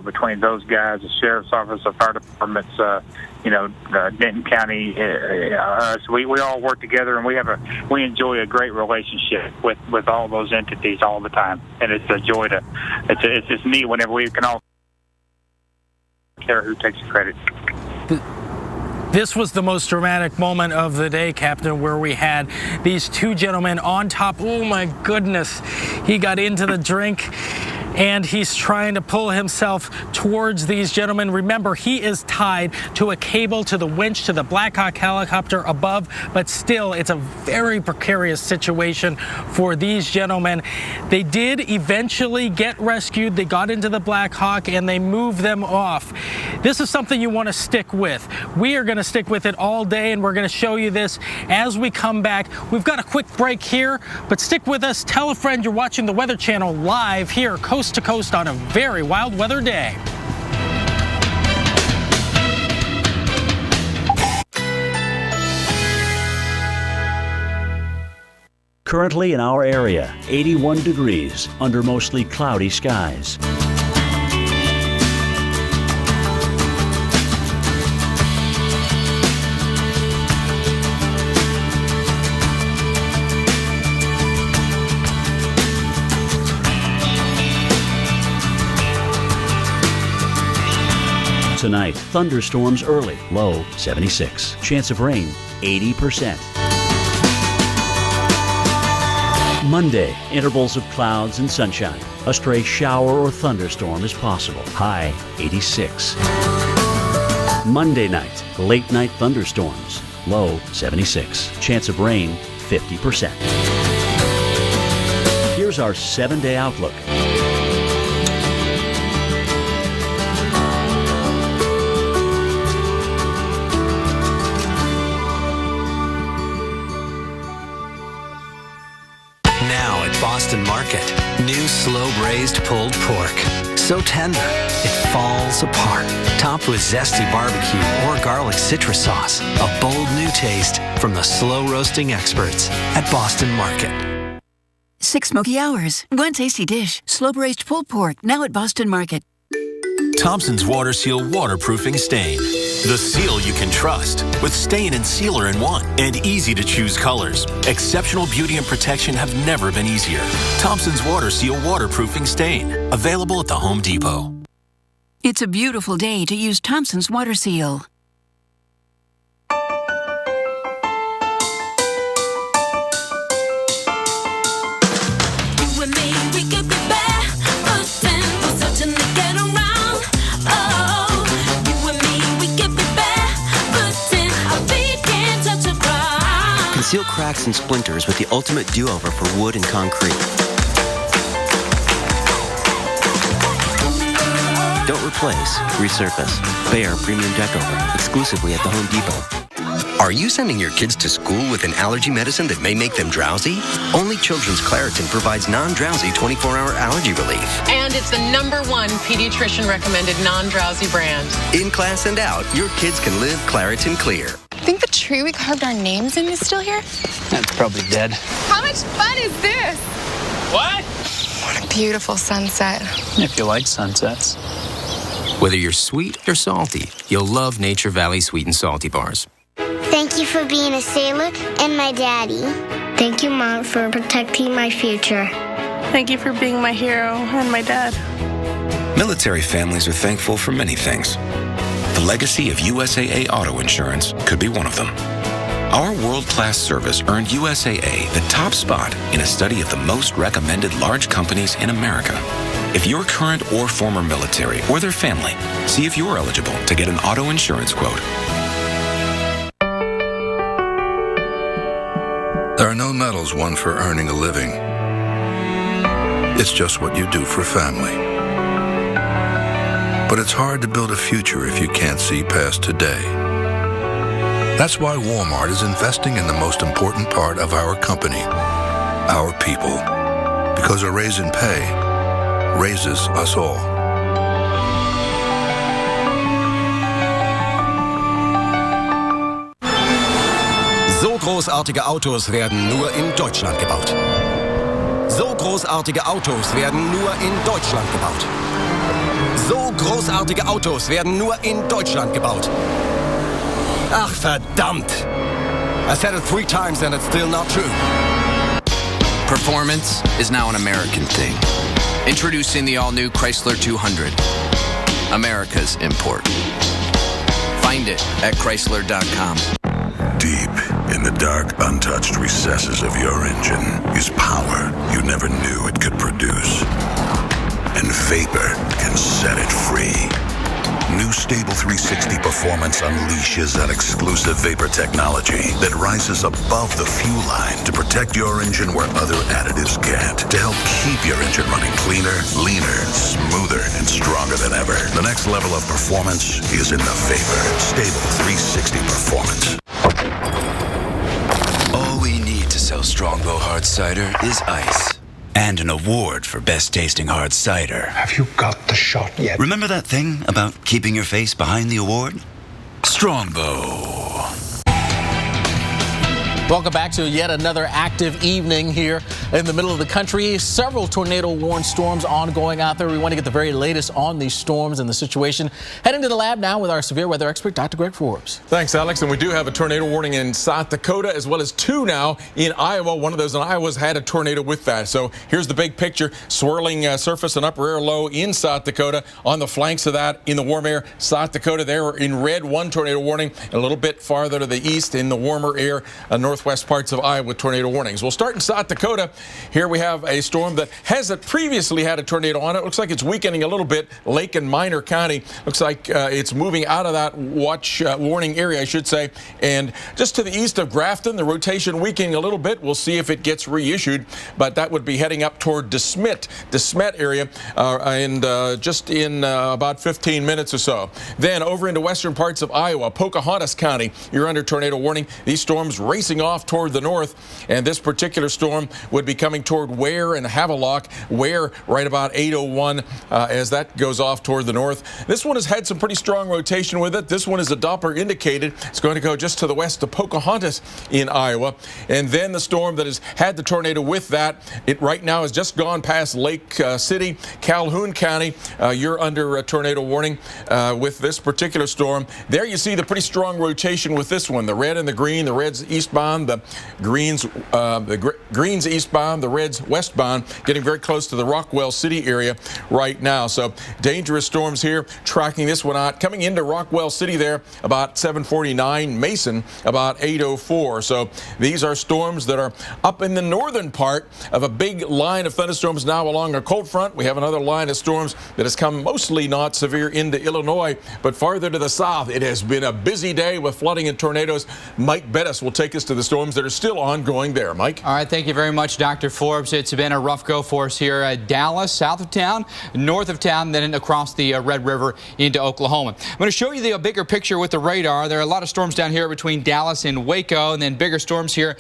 Between those guys, the sheriff's office, the fire departments, Denton County, us, we all work together, and we enjoy a great relationship with all those entities all the time, and it's a joy it's just neat whenever we can all care who takes the credit. This was the most dramatic moment of the day, Captain, where we had these two gentlemen on top. Oh my goodness, he got into the drink, and he's trying to pull himself towards these gentlemen. Remember, he is tied to a cable, to the winch, to the Black Hawk helicopter above, but still, it's a very precarious situation for these gentlemen. They did eventually get rescued. They got into the Black Hawk, and they moved them off. This is something you want to stick with. We are going to stick with it all day, and we're going to show you this as we come back. We've got a quick break here, but stick with us. Tell a friend you're watching the Weather Channel live here, coast to coast, on a very wild weather day. Currently in our area, 81 degrees under mostly cloudy skies. Tonight, thunderstorms early, low 76. Chance of rain, 80%. Monday, intervals of clouds and sunshine. A stray shower or thunderstorm is possible, high 86. Monday night, late night thunderstorms, low 76. Chance of rain, 50%. Here's our 7-day outlook. Boston Market. New slow braised pulled pork. So tender, it falls apart. Topped with zesty barbecue or garlic citrus sauce. A bold new taste from the slow roasting experts at Boston Market. 6 smoky hours, 1 tasty dish. Slow-braised pulled pork, now at Boston Market. Thompson's Water Seal Waterproofing Stain. The seal you can trust with stain and sealer in one and easy to choose colors. Exceptional beauty and protection have never been easier. Thompson's Water Seal Waterproofing Stain. Available at the Home Depot. It's a beautiful day to use Thompson's Water Seal. Conceal cracks and splinters with the ultimate do-over for wood and concrete. Don't replace, resurface. Behr Premium Deck Over, exclusively at the Home Depot. Are you sending your kids to school with an allergy medicine that may make them drowsy? Only Children's Claritin provides non-drowsy 24-hour allergy relief. And it's the #1 pediatrician-recommended non-drowsy brand. In class and out, your kids can live Claritin Clear. Think the tree we carved our names in is still here? That's probably dead. How much fun is this? What? What a beautiful sunset. If you like sunsets. Whether you're sweet or salty, you'll love Nature Valley Sweet and Salty Bars. Thank you for being a sailor and my daddy. Thank you, Mom, for protecting my future. Thank you for being my hero and my dad. Military families are thankful for many things. The legacy of USAA Auto Insurance could be one of them. Our world-class service earned USAA the top spot in a study of the most recommended large companies in America. If you're current or former military or their family, see if you're eligible to get an auto insurance quote. There are no medals won for earning a living. It's just what you do for family. But it's hard to build a future if you can't see past today. That's why Walmart is investing in the most important part of our company, our people. Because a raise in pay raises us all. So großartige Autos werden nur in Deutschland gebaut. So großartige Autos werden nur in Deutschland gebaut. So großartige Autos werden nur in Deutschland gebaut. Ach, verdammt! I said it 3 times and it's still not true. Performance is now an American thing. Introducing the all-new Chrysler 200. America's import. Find it at Chrysler.com. Deep in the dark, untouched recesses of your engine is power you never knew it could produce. And vapor can set it free. New Stable 360 Performance unleashes that exclusive vapor technology that rises above the fuel line to protect your engine where other additives can't, to help keep your engine running cleaner, leaner, smoother, and stronger than ever. The next level of performance is in the vapor. Stable 360 Performance. All we need to sell Strongbow Hard Cider is ice. And an award for best tasting hard cider. Have you got the shot yet? Remember that thing about keeping your face behind the award? Strongbow. Welcome back to yet another active evening here in the middle of the country. Several tornado-warned storms ongoing out there. We want to get the very latest on these storms and the situation. Heading to the lab now with our severe weather expert, Dr. Greg Forbes. Thanks, Alex. And we do have a tornado warning in South Dakota, as well as 2 now in Iowa. One of those in Iowa's had a tornado with that. So here's the big picture. Swirling surface and upper air low in South Dakota. On the flanks of that, in the warm air, South Dakota, there in red, 1 tornado warning. And a little bit farther to the east in the warmer air, northwest parts of Iowa with tornado warnings. We'll start in South Dakota. Here we have a storm that hasn't previously had a tornado on it. Looks like it's weakening a little bit. Lake and Minor County. Looks like it's moving out of that warning area, I should say. And just to the east of Grafton, the rotation weakening a little bit. We'll see if it gets reissued, but that would be heading up toward DeSmet area, and just in about 15 minutes or so. Then over into western parts of Iowa, Pocahontas County, you're under tornado warning. These storms racing on off toward the north, and this particular storm would be coming toward Ware and Havelock. Ware right about 8:01 as that goes off toward the north. This one has had some pretty strong rotation with it. This one is a Doppler indicated. It's going to go just to the west of Pocahontas in Iowa. And then the storm that has had the tornado with that, it right now has just gone past Lake City, Calhoun County. You're under a tornado warning with this particular storm. There you see the pretty strong rotation with this one. The red and the green, the red's eastbound, the greens eastbound, the red's westbound, getting very close to the Rockwell City area right now. So dangerous storms here, tracking this one out. Coming into Rockwell City there about 7:49, Mason about 8:04. So these are storms that are up in the northern part of a big line of thunderstorms now along a cold front. We have another line of storms that has come mostly not severe into Illinois, but farther to the south. It has been a busy day with flooding and tornadoes. Mike Bettis will take us to the storms that are still ongoing there. Mike? All right, thank you very much, Dr. Forbes. It's been a rough go for us here at Dallas, south of town, north of town, then across the Red River into Oklahoma. I'm going to show you the bigger picture with the radar. There are a lot of storms down here between Dallas and Waco, and then bigger storms here,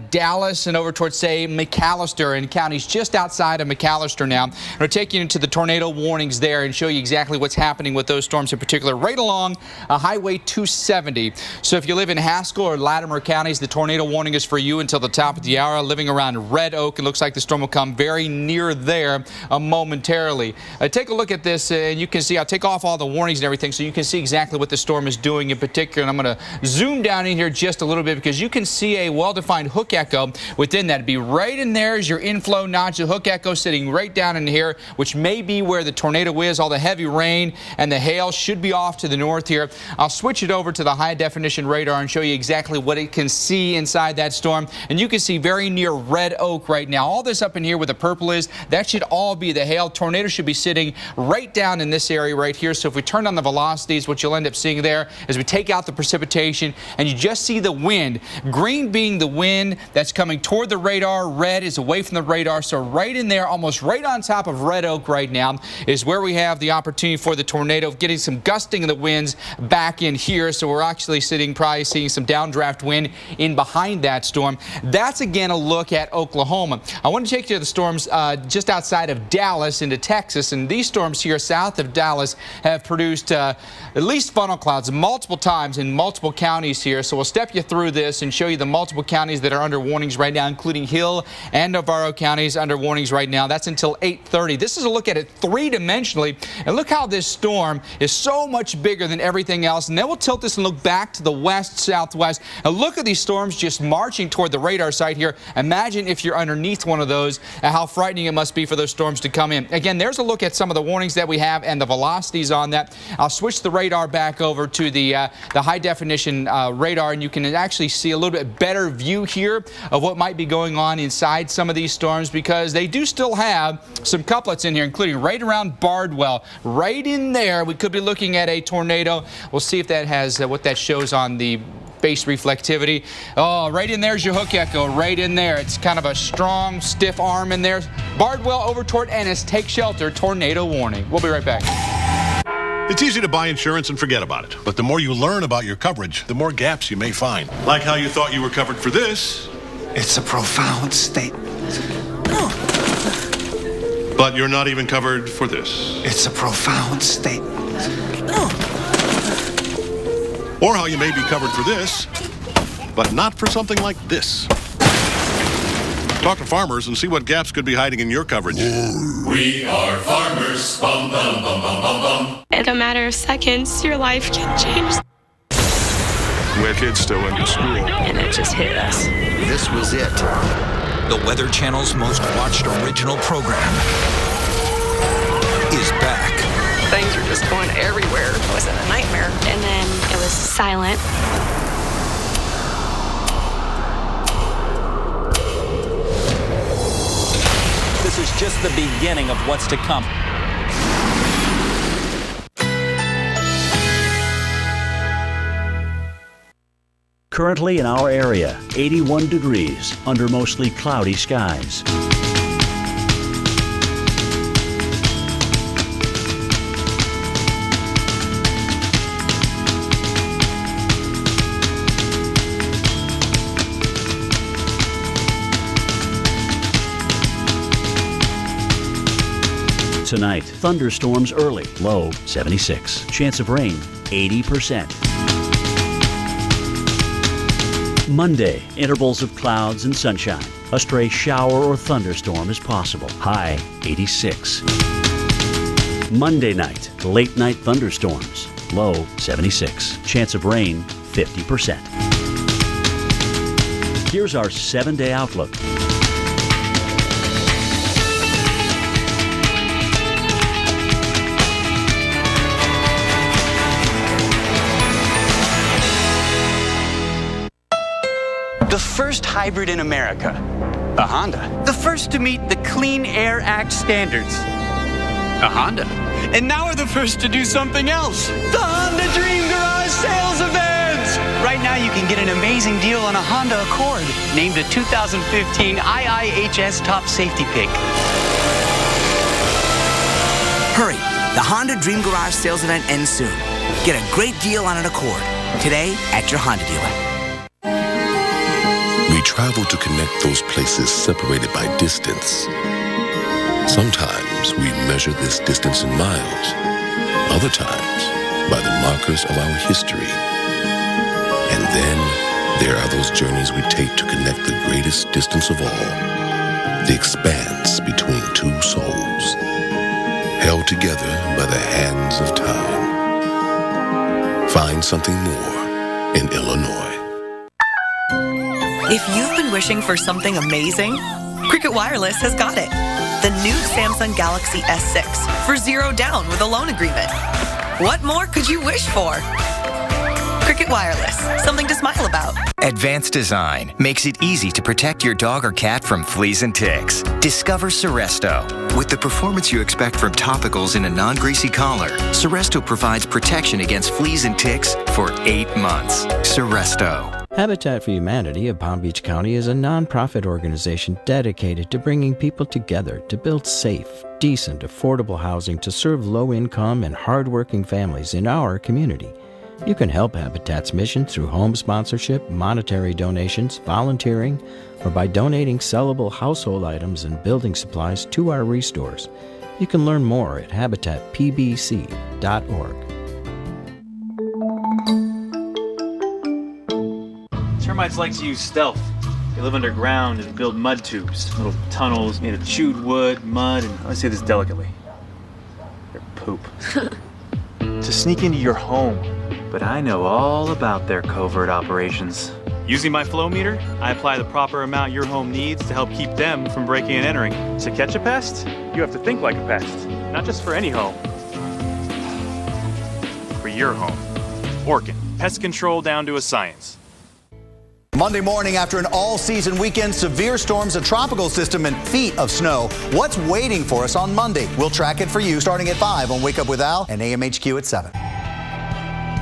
Dallas and over towards, say, McAllister and counties just outside of McAllister now. I'm going to take you into the tornado warnings there and show you exactly what's happening with those storms in particular right along Highway 270. So if you live in Haskell or Latimer counties, the tornado warning is for you until the top of the hour. Living around Red Oak, it looks like the storm will come very near there momentarily. Take a look at this and you can see, I'll take off all the warnings and everything so you can see exactly what the storm is doing in particular. And I'm going to zoom down in here just a little bit because you can see a well-defined hook echo within that. It'd be right in there is your inflow nodule hook echo sitting right down in here, which may be where the tornado is. All the heavy rain and the hail should be off to the north here. I'll switch it over to the high definition radar and show you exactly what it can see inside that storm. And you can see very near Red Oak right now. All this up in here where the purple is, that should all be the hail. Tornado should be sitting right down in this area right here. So if we turn on the velocities, what you'll end up seeing there is we take out the precipitation and you just see the wind. Green being the wind that's coming toward the radar. Red is away from the radar. So right in there, almost right on top of Red Oak right now is where we have the opportunity for the tornado, getting some gusting of the winds back in here. So we're actually probably seeing some downdraft wind in behind that storm. That's again a look at Oklahoma. I want to take you to the storms just outside of Dallas into Texas. And these storms here south of Dallas have produced at least funnel clouds multiple times in multiple counties here. So we'll step you through this and show you the multiple counties that are under warnings right now, including Hill and Navarro counties under warnings right now. That's until 8:30. This is a look at it three-dimensionally. And look how this storm is so much bigger than everything else. And then we'll tilt this and look back to the west, southwest. And look at these storms just marching toward the radar site here. Imagine if you're underneath one of those and how frightening it must be for those storms to come in. Again, there's a look at some of the warnings that we have and the velocities on that. I'll switch the radar back over to the high definition radar, and you can actually see a little bit better view here of what might be going on inside some of these storms, because they do still have some couplets in here, including right around Bardwell. Right in there, we could be looking at a tornado. We'll see if that has what that shows on the base reflectivity. Oh, right in there's your hook echo, right in there. It's kind of a strong, stiff arm in there. Bardwell over toward Ennis, take shelter, tornado warning. We'll be right back. It's easy to buy insurance and forget about it, but the more you learn about your coverage, the more gaps you may find. Like how you thought you were covered for this. It's a profound statement. But you're not even covered for this. It's a profound statement. Or how you may be covered for this, but not for something like this. Talk to farmers and see what gaps could be hiding in your coverage. We are farmers. Bum, bum, bum, bum, bum, bum. In a matter of seconds, your life can change. We have kids still in school. And it just hit us. This was it. The Weather Channel's most watched original program is back. Things were just going everywhere. It was a nightmare. And then it was silent. This is just the beginning of what's to come. Currently in our area, 81 degrees under mostly cloudy skies. Tonight, thunderstorms early, low 76. Chance of rain 80%. Monday, intervals of clouds and sunshine. A stray shower or thunderstorm is possible. High 86. Monday night, late night thunderstorms. Low 76. Chance of rain 50%. Here's our 7-day outlook. The first hybrid in America, a Honda. The first to meet the Clean Air Act standards, a Honda. And now we're the first to do something else, the Honda Dream Garage Sales Event! Right now you can get an amazing deal on a Honda Accord, named a 2015 IIHS Top Safety Pick. Hurry, the Honda Dream Garage Sales Event ends soon. Get a great deal on an Accord today at your Honda dealer. We travel to connect those places separated by distance. Sometimes we measure this distance in miles, other times by the markers of our history. And then there are those journeys we take to connect the greatest distance of all, the expanse between two souls, held together by the hands of time. Find something more in Illinois. If you've been wishing for something amazing, Cricket Wireless has got it. The new Samsung Galaxy S6 for $0 down with a loan agreement. What more could you wish for? Cricket Wireless, something to smile about. Advanced design makes it easy to protect your dog or cat from fleas and ticks. Discover Seresto. With the performance you expect from topicals in a non-greasy collar, Seresto provides protection against fleas and ticks for 8 months. Seresto. Habitat for Humanity of Palm Beach County is a nonprofit organization dedicated to bringing people together to build safe, decent, affordable housing to serve low-income and hardworking families in our community. You can help Habitat's mission through home sponsorship, monetary donations, volunteering, or by donating sellable household items and building supplies to our restores. You can learn more at habitatpbc.org. Termites like to use stealth. They live underground and build mud tubes, little tunnels made of chewed wood, mud, and I say this delicately, their poop. To sneak into your home. But I know all about their covert operations. Using my flow meter, I apply the proper amount your home needs to help keep them from breaking and entering. To catch a pest, you have to think like a pest. Not just for any home. For your home. Orkin, pest control down to a science. Monday morning, after an all-season weekend, severe storms, a tropical system, and feet of snow. What's waiting for us on Monday? We'll track it for you starting at 5 on Wake Up with Al and AMHQ at 7.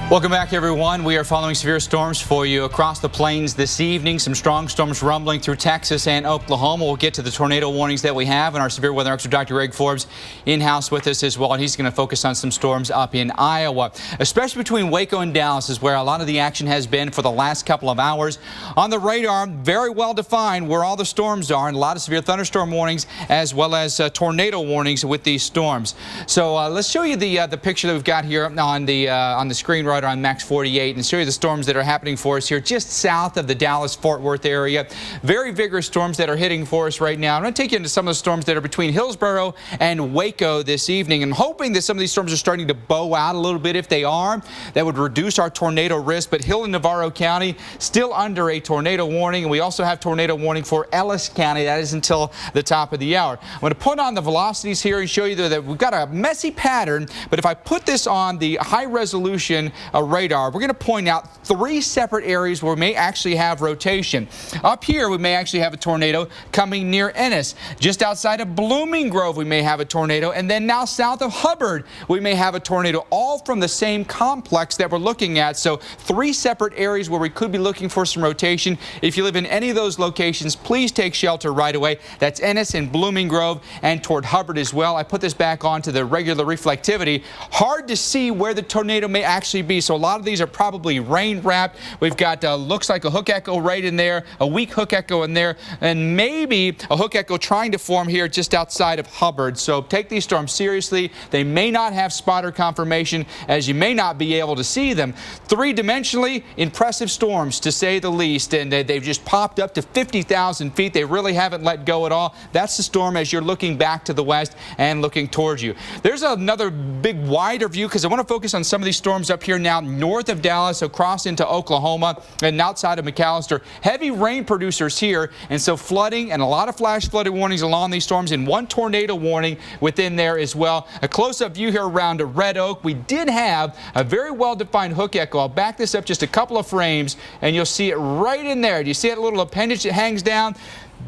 Welcome back, everyone. We are following severe storms for you across the plains this evening. Some strong storms rumbling through Texas and Oklahoma. We'll get to the tornado warnings that we have, and our severe weather expert, Dr. Greg Forbes, in-house with us as well. And he's going to focus on some storms up in Iowa, especially between Waco and Dallas is where a lot of the action has been for the last couple of hours. On the radar, very well defined where all the storms are, and a lot of severe thunderstorm warnings as well as tornado warnings with these storms. So let's show you the picture that we've got here on the screen right on Max 48 and show you the storms that are happening for us here just south of the Dallas-Fort Worth area. Very vigorous storms that are hitting for us right now. I'm going to take you into some of the storms that are between Hillsborough and Waco this evening. I'm hoping that some of these storms are starting to bow out a little bit. If they are, that would reduce our tornado risk. But Hill and Navarro County still under a tornado warning, and we also have tornado warning for Ellis County. That is until the top of the hour. I'm going to put on the velocities here and show you that we've got a messy pattern, but if I put this on the high resolution radar, we're going to point out 3 separate areas where we may actually have rotation. Up here, we may actually have a tornado coming near Ennis. Just outside of Blooming Grove, we may have a tornado. And then now south of Hubbard, we may have a tornado, all from the same complex that we're looking at. So 3 separate areas where we could be looking for some rotation. If you live in any of those locations, please take shelter right away. That's Ennis and Blooming Grove and toward Hubbard as well. I put this back onto the regular reflectivity. Hard to see where the tornado may actually be be. So a lot of these are probably rain wrapped. We've got looks like a hook echo right in there, a weak hook echo in there, and maybe a hook echo trying to form here just outside of Hubbard. So take these storms seriously. They may not have spotter confirmation, as you may not be able to see them. Three-dimensionally impressive storms, to say the least, and they've just popped up to 50,000 feet. They really haven't let go at all. That's the storm as you're looking back to the west and looking towards you. There's another big wider view, because I want to focus on some of these storms up here now north of Dallas, across into Oklahoma, and outside of McAllister. Heavy rain producers here, and so flooding and a lot of flash flooding warnings along these storms, and one tornado warning within there as well. A close-up view here around Red Oak. We did have a very well-defined hook echo. I'll back this up just a couple of frames, and you'll see it right in there. Do you see that little appendage that hangs down?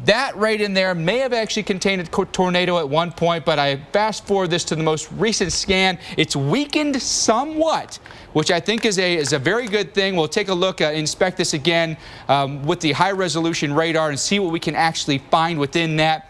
That right in there may have actually contained a tornado at one point, but I fast forward this to the most recent scan. It's weakened somewhat, which I think is a very good thing. We'll take a look, inspect this again with the high-resolution radar and see what we can actually find within that.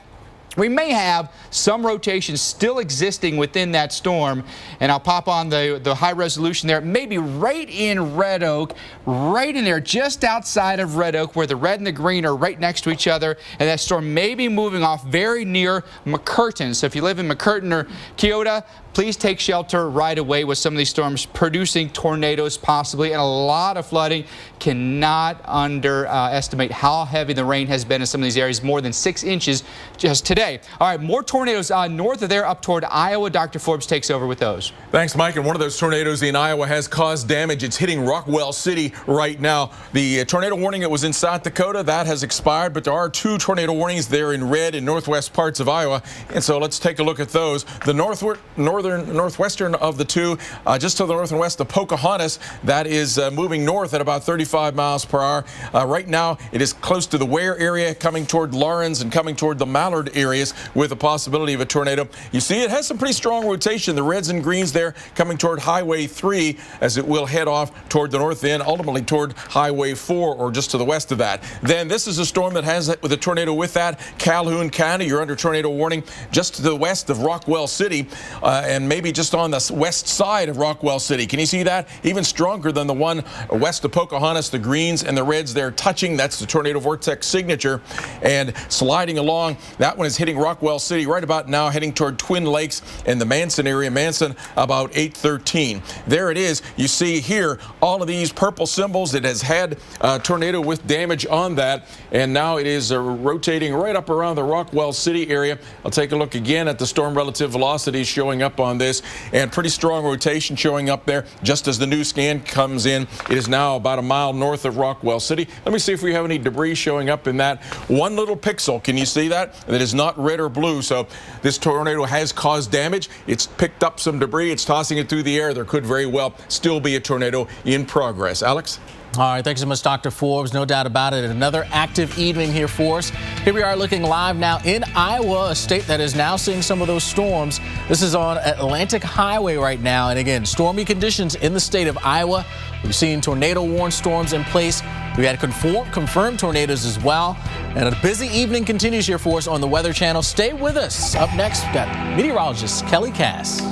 We may have some rotation still existing within that storm, and I'll pop on the high resolution there. Maybe right in Red Oak, right in there, just outside of Red Oak, where the red and the green are right next to each other, and that storm may be moving off very near McCurtain. So if you live in McCurtain or Keota, please take shelter right away with some of these storms producing tornadoes possibly, and a lot of flooding. Cannot underestimate how heavy the rain has been in some of these areas, more than 6 inches just today. All right, more tornadoes north of there up toward Iowa. Dr. Forbes takes over with those. Thanks, Mike. And one of those tornadoes in Iowa has caused damage. It's hitting Rockwell City right now. The tornado warning that was in South Dakota, that has expired, but there are 2 tornado warnings there in red in northwest parts of Iowa. And so let's take a look at those. The northwestern of the 2, just to the north and west of Pocahontas, that is moving north at about 35 miles per hour. Right now, it is close to the Ware area, coming toward Laurens and coming toward the Mallard areas with a possibility of a tornado. You see, it has some pretty strong rotation. The reds and greens there coming toward Highway 3 as it will head off toward the north end, ultimately toward Highway 4 or just to the west of that. Then this is a storm that has with a tornado with that. Calhoun County, you're under tornado warning just to the west of Rockwell City and maybe just on the west side of Rockwell City. Can you see that? Even stronger than the one west of Pocahontas. The greens and the reds there touching. That's the tornado vortex signature. And sliding along, that one is hitting Rockwell City right about now, heading toward Twin Lakes and the Manson area. Manson about 8:13. There it is. You see here all of these purple symbols. It has had a tornado with damage on that, and now it is rotating right up around the Rockwell City area. I'll take a look again at the storm relative velocity showing up on this, and pretty strong rotation showing up there just as the new scan comes in. It is now about a mile north of Rockwell City. Let me see if we have any debris showing up in that one little pixel. Can you see that? That is not red or blue. So this tornado has caused damage. It's picked up some debris. It's tossing it through the air. There could very well still be a tornado in progress. Alex? All right, thanks so much, Dr. Forbes. No doubt about it. Another active evening here for us. Here we are looking live now in Iowa, a state that is now seeing some of those storms. This is on Atlantic Highway right now. And again, stormy conditions in the state of Iowa. We've seen tornado-warned storms in place. We had confirmed tornadoes as well. And a busy evening continues here for us on the Weather Channel. Stay with us. Up next, we've got meteorologist Kelly Cass.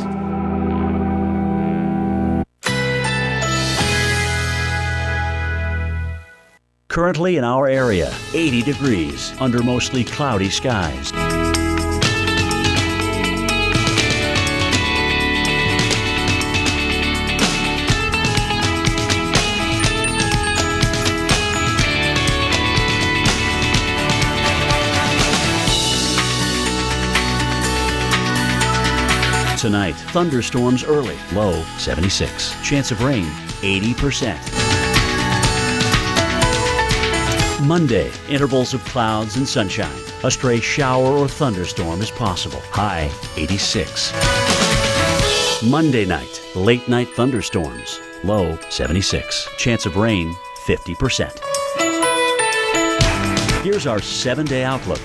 Currently in our area, 80 degrees under mostly cloudy skies. Tonight, thunderstorms early, low 76. Chance of rain, 80%. Monday, intervals of clouds and sunshine. A stray shower or thunderstorm is possible. High 86. Monday night, late night thunderstorms. Low 76. Chance of rain 50%. Here's our 7-day outlook.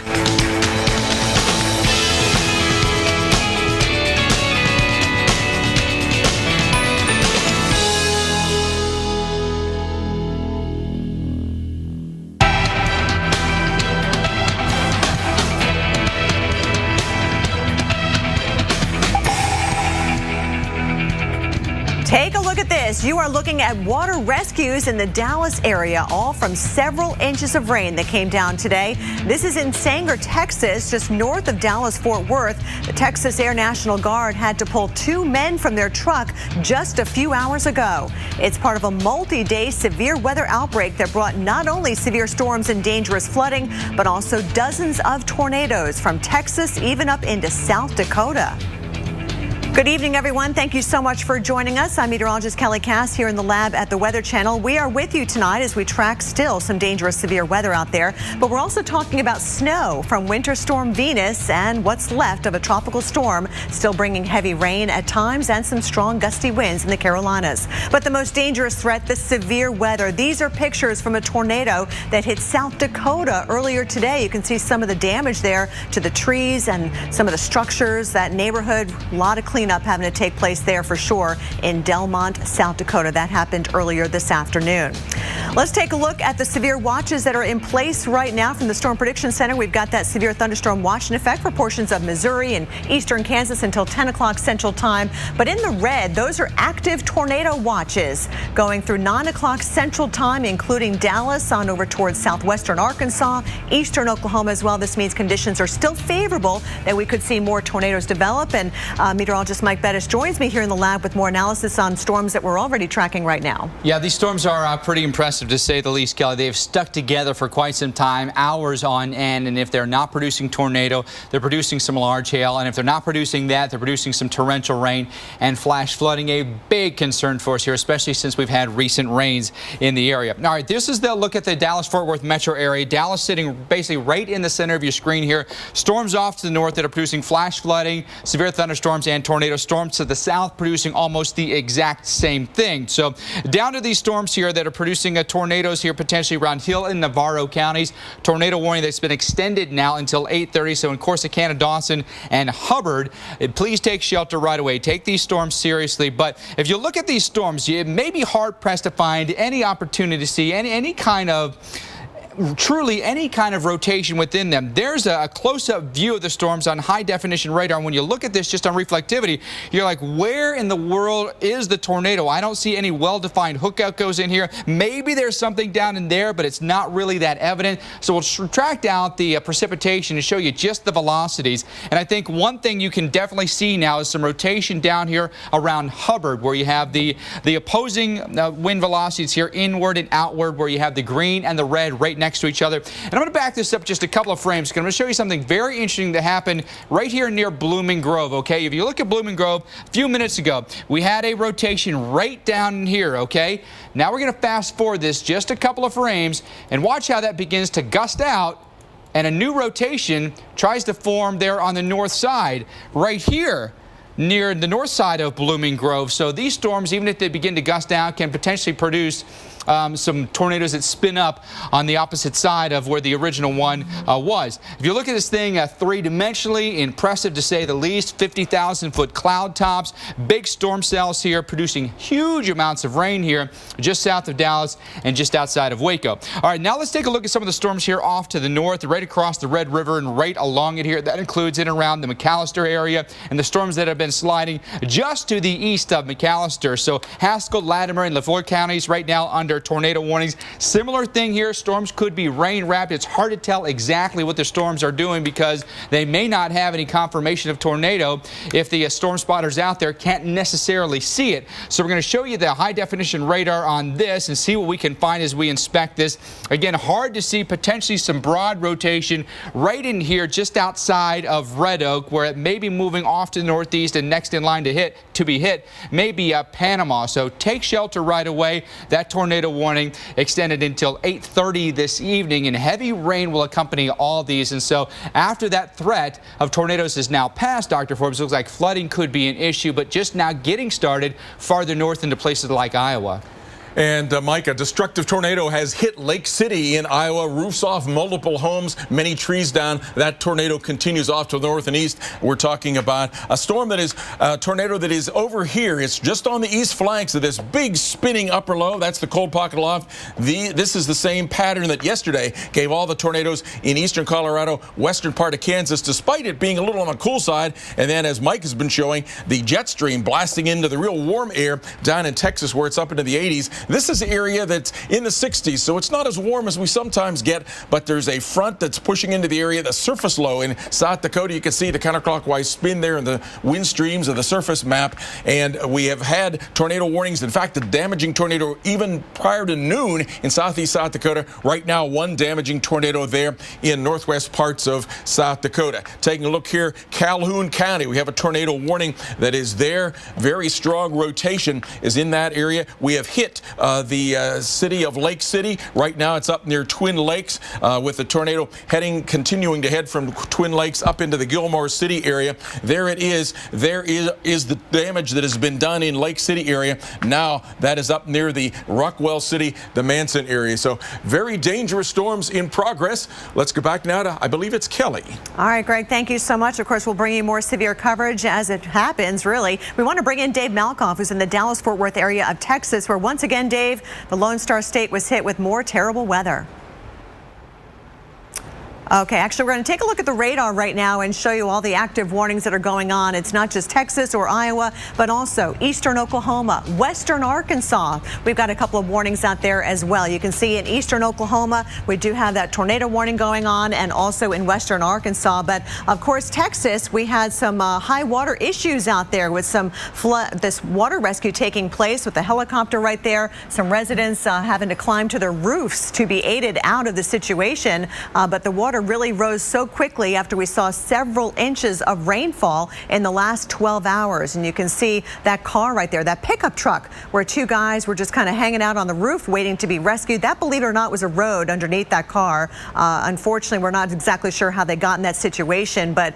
Take a look look at this. You are looking at water rescues in the Dallas area, all from several inches of rain that came down today. This is in Sanger, Texas, just north of Dallas-Fort Worth. The Texas Air National Guard had to pull 2 men from their truck just a few hours ago. It's part of a multi-day severe weather outbreak that brought not only severe storms and dangerous flooding, but also dozens of tornadoes from Texas even up into South Dakota. Good evening, everyone. Thank you so much for joining us. I'm meteorologist Kelly Cass here in the lab at the Weather Channel. We are with you tonight as we track still some dangerous severe weather out there, but we're also talking about snow from Winter Storm Venus and what's left of a tropical storm still bringing heavy rain at times and some strong gusty winds in the Carolinas. But the most dangerous threat, the severe weather. These are pictures from a tornado that hit South Dakota earlier today. You can see some of the damage there to the trees and some of the structures, that neighborhood. A lot of cleanup having to take place there for sure in Delmont, South Dakota. That happened earlier this afternoon. Let's take a look at the severe watches that are in place right now from the Storm Prediction Center. We've got that severe thunderstorm watch in effect for portions of Missouri and eastern Kansas until 10 o'clock Central Time. But in the red, those are active tornado watches going through 9 o'clock Central Time, including Dallas on over towards southwestern Arkansas, eastern Oklahoma as well. This means conditions are still favorable that we could see more tornadoes develop. And meteorologist Mike Bettis joins me here in the lab with more analysis on storms that we're already tracking right now. Yeah, these storms are pretty impressive to say the least, Kelly. They've stuck together for quite some time, hours on end, and if they're not producing tornado, they're producing some large hail, and if they're not producing that, they're producing some torrential rain and flash flooding. A big concern for us here, especially since we've had recent rains in the area. All right, this is the look at the Dallas-Fort Worth metro area. Dallas sitting basically right in the center of your screen here. Storms off to the north that are producing flash flooding, severe thunderstorms, and tornado storms to the south producing almost the exact same thing. So down to these storms here that are producing tornadoes here potentially around Hill and Navarro counties. Tornado warning that's been extended now until 8:30. So in Corsicana, Dawson, and Hubbard, please take shelter right away. Take these storms seriously. But if you look at these storms, it may be hard pressed to find any opportunity to see any kind of truly any kind of rotation within them. There's a close-up view of the storms on high-definition radar. And when you look at this just on reflectivity, you're like, where in the world is the tornado? I don't see any well-defined hookout goes in here. Maybe there's something down in there, but it's not really that evident. So we'll subtract out the precipitation and show you just the velocities. And I think one thing you can definitely see now is some rotation down here around Hubbard, where you have the opposing wind velocities here, inward and outward, where you have the green and the red right next to each other. And I'm going to back this up just a couple of frames because I'm going to show you something very interesting that happened right here near Blooming Grove. Okay, if you look at Blooming Grove a few minutes ago, we had a rotation right down here. Okay, now we're going to fast forward this just a couple of frames and watch how that begins to gust out, and a new rotation tries to form there on the north side right here near the north side of Blooming Grove. So these storms, even if they begin to gust out, can potentially produce some tornadoes that spin up on the opposite side of where the original one was. If you look at this thing three-dimensionally, impressive to say the least. 50,000-foot cloud tops, big storm cells here producing huge amounts of rain here just south of Dallas and just outside of Waco. All right, now let's take a look at some of the storms here off to the north, right across the Red River and right along it here. That includes in and around the McAllister area and the storms that have been sliding just to the east of McAllister. So Haskell, Latimer, and LaFleur counties right now under tornado warnings. Similar thing here. Storms could be rain wrapped. It's hard to tell exactly what the storms are doing because they may not have any confirmation of tornado if the storm spotters out there can't necessarily see it. So we're going to show you the high definition radar on this and see what we can find as we inspect this. Again, hard to see, potentially some broad rotation right in here just outside of Red Oak, where it may be moving off to the northeast, and next in line to be hit may be Panama. So take shelter right away. That tornado warning extended until 8:30 this evening, and heavy rain will accompany all these. And so after that threat of tornadoes is now past, Dr. Forbes, looks like flooding could be an issue, but just now getting started farther north into places like Iowa. And Mike, a destructive tornado has hit Lake City in Iowa. Roofs off multiple homes, many trees down. That tornado continues off to the north and east. We're talking about a storm that is a tornado that is over here. It's just on the east flanks of this big spinning upper low. That's the cold pocket aloft. This is the same pattern that yesterday gave all the tornadoes in eastern Colorado, western part of Kansas, despite it being a little on the cool side. And then, as Mike has been showing, the jet stream blasting into the real warm air down in Texas, where it's up into the 80s. This is an area that's in the 60s, so it's not as warm as we sometimes get, but there's a front that's pushing into the area, the surface low in South Dakota. You can see the counterclockwise spin there in the wind streams of the surface map, and we have had tornado warnings. In fact, the damaging tornado even prior to noon in southeast South Dakota. Right now, one damaging tornado there in northwest parts of South Dakota. Taking a look here, Calhoun County, we have a tornado warning that is there. Very strong rotation is in that area. We have hit the city of Lake City. Right now it's up near Twin Lakes with the tornado continuing to head from Twin Lakes up into the Gilmore City area. There it is. There is the damage that has been done in Lake City area. Now that is up near the Rockwell City, the Manson area. So very dangerous storms in progress. Let's go back now to, I believe it's Kelly. All right, Greg, thank you so much. Of course, we'll bring you more severe coverage as it happens, really. We want to bring in Dave Malkoff, who's in the Dallas-Fort Worth area of Texas, where once again, Dave, the Lone Star State was hit with more terrible weather. Okay, actually, we're going to take a look at the radar right now and show you all the active warnings that are going on. It's not just Texas or Iowa, but also eastern Oklahoma, western Arkansas. We've got a couple of warnings out there as well. You can see in eastern Oklahoma, we do have that tornado warning going on, and also in western Arkansas. But of course, Texas, we had some high water issues out there with some this water rescue taking place with the helicopter right there. Some residents having to climb to their roofs to be aided out of the situation. But the water really rose so quickly after we saw several inches of rainfall in the last 12 hours. And you can see that car right there, that pickup truck, where two guys were just kind of hanging out on the roof waiting to be rescued. That, believe it or not, was a road underneath that car. Unfortunately, we're not exactly sure how they got in that situation, but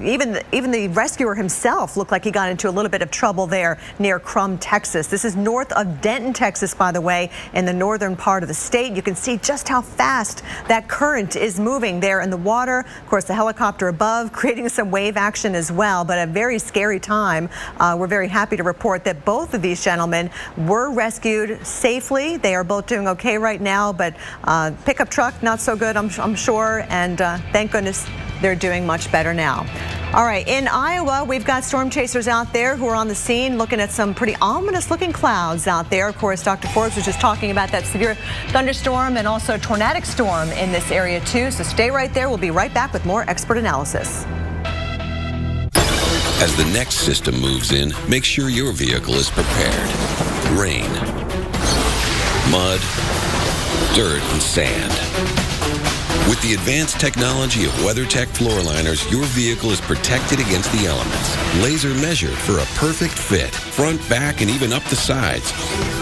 even the rescuer himself looked like he got into a little bit of trouble there near Crum, Texas. This is north of Denton, Texas, by the way, in the northern part of the state. You can see just how fast that current is moving there in the water. Of course, the helicopter above creating some wave action as well, but a very scary time. We're very happy to report that both of these gentlemen were rescued safely. They are both doing okay right now, but pickup truck, not so good, I'm sure, and thank goodness they're doing much better now. All right, in Iowa, we've got storm chasers out there who are on the scene looking at some pretty ominous looking clouds out there. Of course, Dr. Forbes was just talking about that severe thunderstorm and also tornadic storm in this area too. So stay right there. We'll be right back with more expert analysis. As the next system moves in, make sure your vehicle is prepared. Rain, mud, dirt, and sand. With the advanced technology of WeatherTech floor liners, your vehicle is protected against the elements. Laser measured for a perfect fit, front, back, and even up the sides.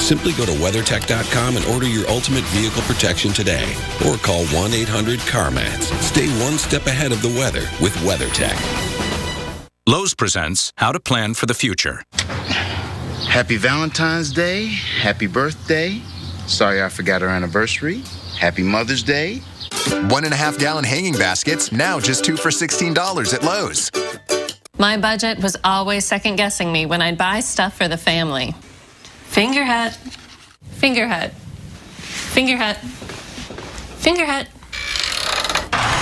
Simply go to WeatherTech.com and order your ultimate vehicle protection today. Or call 1-800-CarMats. Stay one step ahead of the weather with WeatherTech. Lowe's presents How to Plan for the Future. Happy Valentine's Day. Happy birthday. Sorry I forgot our anniversary. Happy Mother's Day. 1.5 gallon hanging baskets, now just 2 for $16 at Lowe's. My budget was always second guessing me when I'd buy stuff for the family. Fingerhut, Fingerhut, Fingerhut, Fingerhut.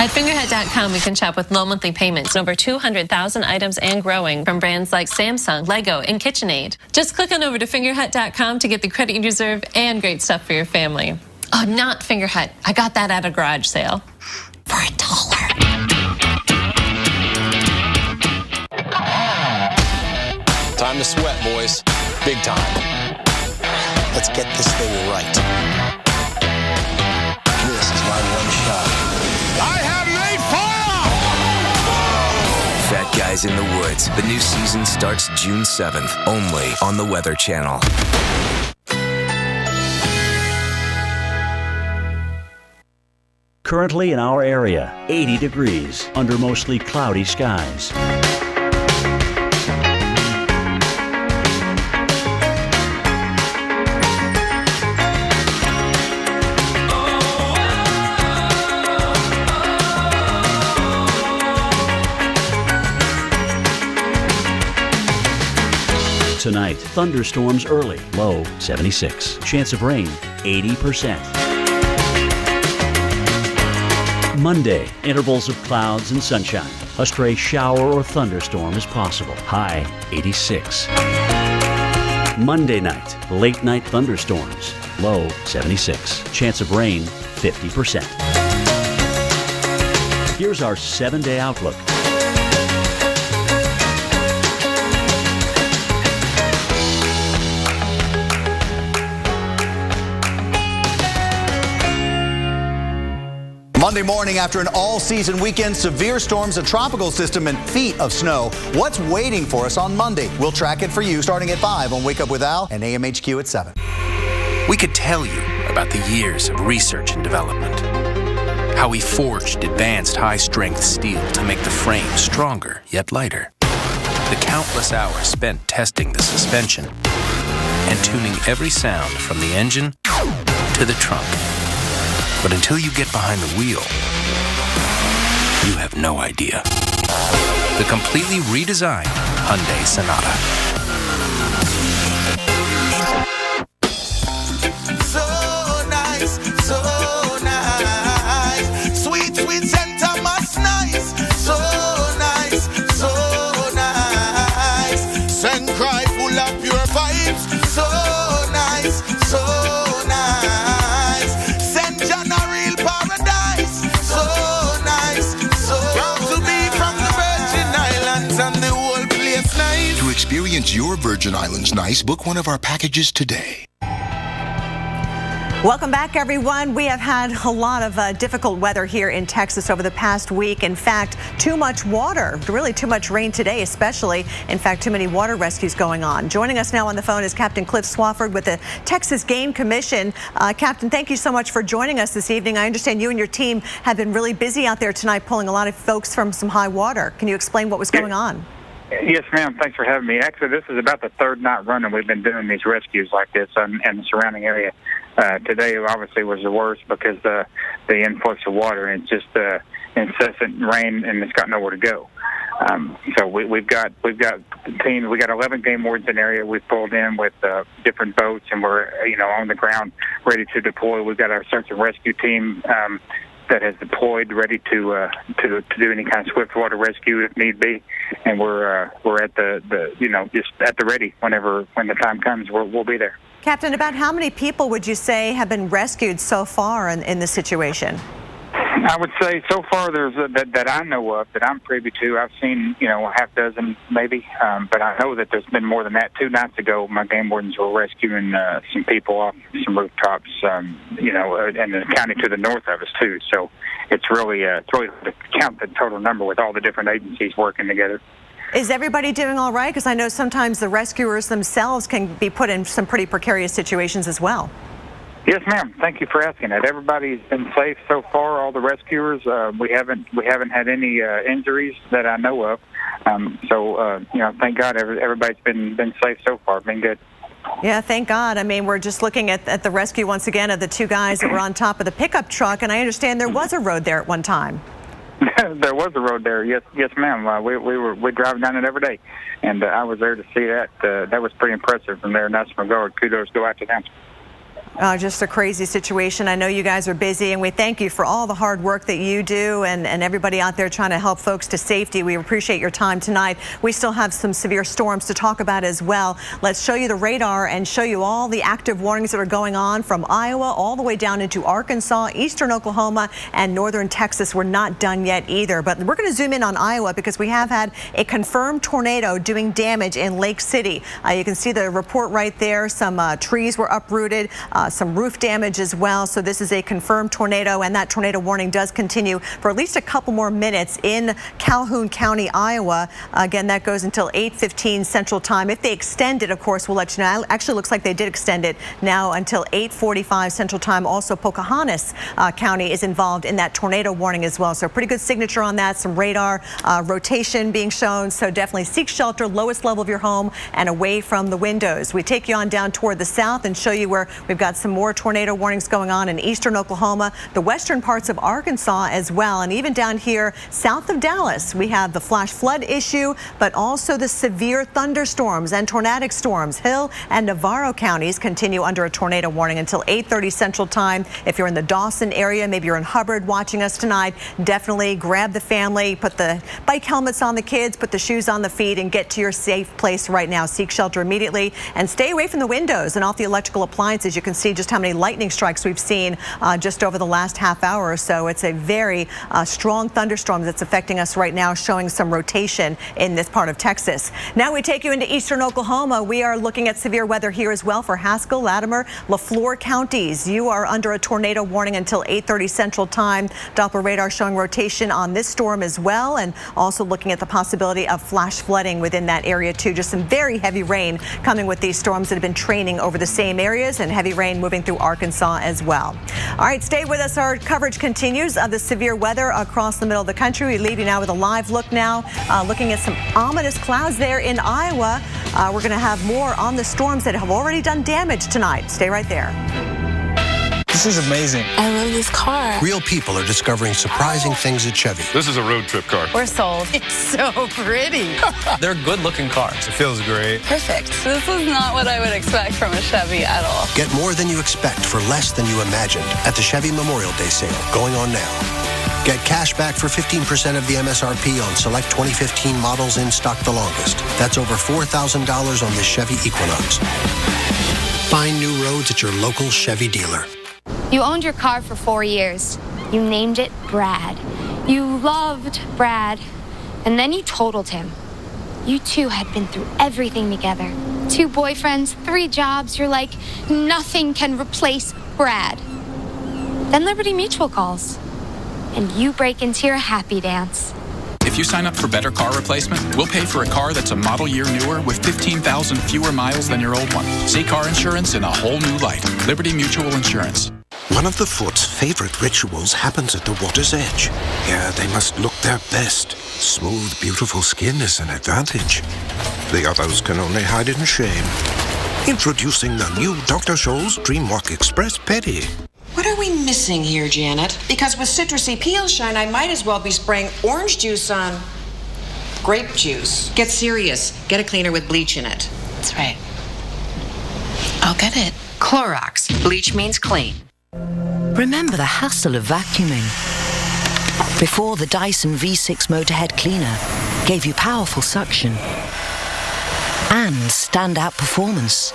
At Fingerhut.com, we can shop with low monthly payments. Over 200,000 items and growing from brands like Samsung, Lego, and KitchenAid. Just click on over to Fingerhut.com to get the credit you deserve and great stuff for your family. Oh, not Fingerhut. I got that at a garage sale for $1. Time to sweat, boys. Big time. Let's get this thing right. This is my one shot. I have made fire! Fat Guys in the Woods. The new season starts June 7th, only on the Weather Channel. Currently in our area, 80 degrees under mostly cloudy skies. Tonight, thunderstorms early, low 76. Chance of rain 80%. Monday, intervals of clouds and sunshine. A stray shower or thunderstorm is possible. High 86. Monday night, late night thunderstorms. Low 76. Chance of rain 50%. Here's our 7-day outlook. Monday morning after an all-season weekend, severe storms, a tropical system, and feet of snow. What's waiting for us on Monday? We'll track it for you starting at 5 on Wake Up with Al and AMHQ at 7. We could tell you about the years of research and development. How we forged advanced high-strength steel to make the frame stronger yet lighter. The countless hours spent testing the suspension and tuning every sound from the engine to the trunk. But until you get behind the wheel, you have no idea. The completely redesigned Hyundai Sonata. So nice, so nice. Sweet, sweet scent of my nice. So nice, so nice. Send cry full of pure vibes. So nice, so nice. Send John a real paradise. So nice, so proud to be from the Virgin Islands and the whole place nice. To experience your Virgin Islands nice, book one of our packages today. Welcome back, everyone. We have had a lot of difficult weather here in Texas over the past week. In fact, too much water, really too much rain today, especially. In fact, too many water rescues going on. Joining us now on the phone is Captain Cliff Swafford with the Texas Game Commission. Captain, thank you so much for joining us this evening. I understand you and your team have been really busy out there tonight, pulling a lot of folks from some high water. Can you explain what was going on? Yes, ma'am. Thanks for having me. Actually, this is about the third night running we've been doing these rescues like this in the surrounding area. Today, obviously, was the worst because the influx of water and it's just incessant rain, and it's got nowhere to go. So we've got teams. We got 11 game wardens in the area. We've pulled in with different boats, and we're on the ground ready to deploy. We've got our search and rescue team that has deployed, ready to do any kind of swift water rescue if need be, and we're at the just at the ready when the time comes. We'll be there. Captain, about how many people would you say have been rescued so far in this situation? I would say so far there's that I know of, that I'm privy to. I've seen a half dozen maybe, but I know that there's been more than that. 2 nights ago, my game wardens were rescuing some people off some rooftops, and the county to the north of us too. So it's really to count the total number with all the different agencies working together. Is everybody doing all right? Because I know sometimes the rescuers themselves can be put in some pretty precarious situations as well. Yes, ma'am. Thank you for asking that. Everybody's been safe so far. All the rescuers. We haven't had any injuries that I know of. Thank God everybody's been safe so far. Been good. Yeah, thank God. I mean, we're just looking at the rescue once again of the 2 guys that were on top of the pickup truck, and I understand there was a road there at one time. There was a road there. Yes, ma'am. We're driving down it every day, and I was there to see that. That was pretty impressive from there. National Guard. Kudos go out to them. Just a crazy situation. I know you guys are busy, and we thank you for all the hard work that you do and everybody out there trying to help folks to safety. We appreciate your time tonight. We still have some severe storms to talk about as well. Let's show you the radar and show you all the active warnings that are going on from Iowa all the way down into Arkansas, eastern Oklahoma, and northern Texas. We're not done yet either, but we're going to zoom in on Iowa because we have had a confirmed tornado doing damage in Lake City. You can see the report right there. Some trees were uprooted. Some roof damage as well. So this is a confirmed tornado, and that tornado warning does continue for at least a couple more minutes in Calhoun County, Iowa. Again, that goes until 8:15 Central Time. If they extend it, of course, we'll let you know. Actually, looks like they did extend it now until 8:45 Central Time. Also, Pocahontas County is involved in that tornado warning as well. So pretty good signature on that. Some radar rotation being shown. So definitely seek shelter, lowest level of your home, and away from the windows. We take you on down toward the south and show you where we've got got some more tornado warnings going on in eastern Oklahoma, the western parts of Arkansas as well, and even down here south of Dallas. We have the flash flood issue, but also the severe thunderstorms and tornadic storms. Hill and Navarro counties continue under a tornado warning until 8:30 Central Time. If you're in the Dawson area, maybe you're in Hubbard watching us tonight, definitely grab the family, put the bike helmets on the kids, put the shoes on the feet, and get to your safe place right now. Seek shelter immediately and stay away from the windows and off the electrical appliances. You can see just how many lightning strikes we've seen just over the last half hour or so. It's a very strong thunderstorm that's affecting us right now, showing some rotation in this part of Texas. Now we take you into eastern Oklahoma. We are looking at severe weather here as well for Haskell, Latimer, LaFleur counties. You are under a tornado warning until 8:30 Central Time. Doppler radar showing rotation on this storm as well, and also looking at the possibility of flash flooding within that area too. Just some very heavy rain coming with these storms that have been training over the same areas, and heavy rain moving through Arkansas as well. All right, stay with us. Our coverage continues of the severe weather across the middle of the country. We leave you now with a live look now, looking at some ominous clouds there in Iowa. We're going to have more on the storms that have already done damage tonight. Stay right there. This is amazing. I love this car. Real people are discovering surprising things at Chevy. This is a road trip car. We're sold. It's so pretty. They're good-looking cars. It feels great. Perfect. This is not what I would expect from a Chevy at all. Get more than you expect for less than you imagined at the Chevy Memorial Day sale going on now. Get cash back for 15% of the MSRP on select 2015 models in stock the longest. That's over $4,000 on this Chevy Equinox. Find new roads at your local Chevy dealer. You owned your car for 4 years. You named it Brad. You loved Brad. And then you totaled him. You two had been through everything together. 2 boyfriends, 3 jobs. You're like, nothing can replace Brad. Then Liberty Mutual calls. And you break into your happy dance. If you sign up for Better Car Replacement, we'll pay for a car that's a model year newer with 15,000 fewer miles than your old one. See car insurance in a whole new light. Liberty Mutual Insurance. One of the Foot's favorite rituals happens at the water's edge. Yeah, they must look their best. Smooth, beautiful skin is an advantage. The others can only hide in shame. Introducing the new Dr. Scholl's Dreamwalk Express Pedi. What are we missing here, Janet? Because with citrusy peel shine, I might as well be spraying orange juice on grape juice. Get serious. Get a cleaner with bleach in it. That's right. I'll get it. Clorox. Bleach means clean. Remember the hassle of vacuuming? Before, the Dyson V6 Motorhead Cleaner gave you powerful suction and standout performance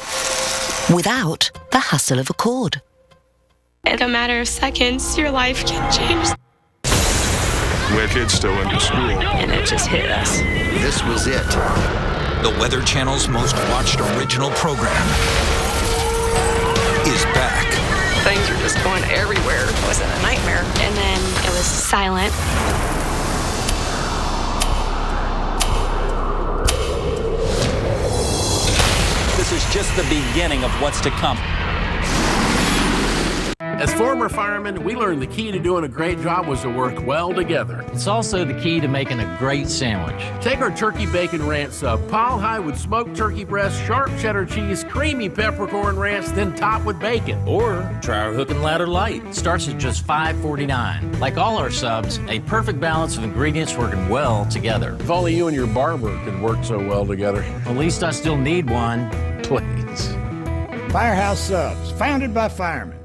without the hassle of a cord. In a matter of seconds, your life can change. My kid's still in school. And it just hit us. This was it. The Weather Channel's most watched original program is back. Things were just going everywhere. It wasn't a nightmare. And then it was silent. This is just the beginning of what's to come. As former firemen, we learned the key to doing a great job was to work well together. It's also the key to making a great sandwich. Take our turkey bacon ranch sub, piled high with smoked turkey breast, sharp cheddar cheese, creamy peppercorn ranch, then topped with bacon. Or try our Hook and Ladder Light. Starts at just $5.49. Like all our subs, a perfect balance of ingredients working well together. If only you and your barber could work so well together. At least I still need one. Please. Firehouse Subs, founded by firemen.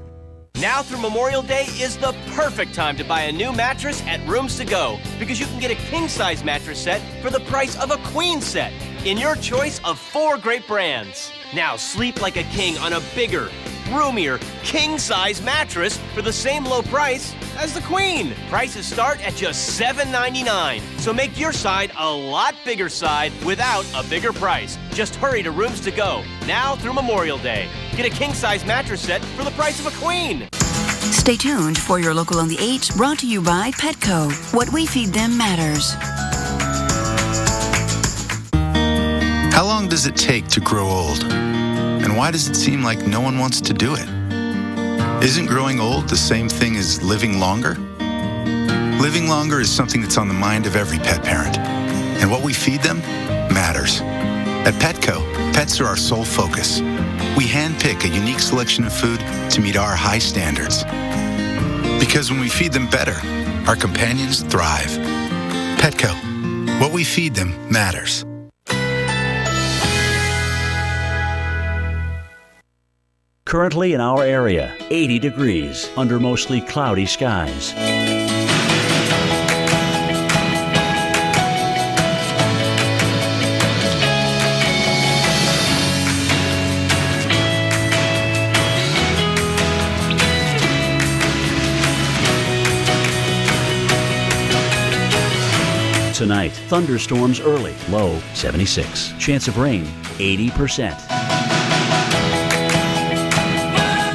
Now through Memorial Day is the perfect time to buy a new mattress at Rooms To Go because you can get a king-size mattress set for the price of a queen set in your choice of 4 great brands. Now sleep like a king on a bigger, roomier, king-size mattress for the same low price as the queen. Prices start at just $7.99. So make your side a lot bigger side without a bigger price. Just hurry to Rooms To Go now through Memorial Day. Get a king-size mattress set for the price of a queen. Stay tuned for your local on the 8, brought to you by Petco. What we feed them matters. How long does it take to grow old? And why does it seem like no one wants to do it? Isn't growing old the same thing as living longer? Living longer is something that's on the mind of every pet parent. And what we feed them matters. At Petco, pets are our sole focus. We handpick a unique selection of food to meet our high standards. Because when we feed them better, our companions thrive. Petco. What we feed them matters. Currently in our area, 80 degrees under mostly cloudy skies. Tonight, thunderstorms early, low 76. Chance of rain, 80%.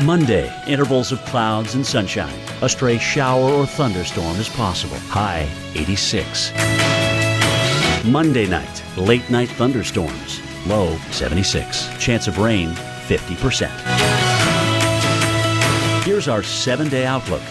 Monday, intervals of clouds and sunshine. A stray shower or thunderstorm is possible. High 86. Monday night, late night thunderstorms. Low 76. Chance of rain 50%. Here's our 7-day outlook.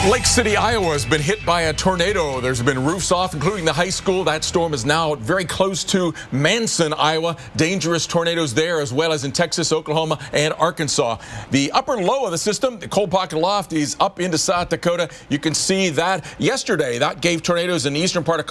Lake City, Iowa has been hit by a tornado. There's been roofs off, including the high school. That storm is now very close to Manson, Iowa. Dangerous tornadoes there, as well as in Texas, Oklahoma, and Arkansas. The upper low of the system, the cold pocket loft, is up into South Dakota. You can see that yesterday. That gave tornadoes in the eastern part of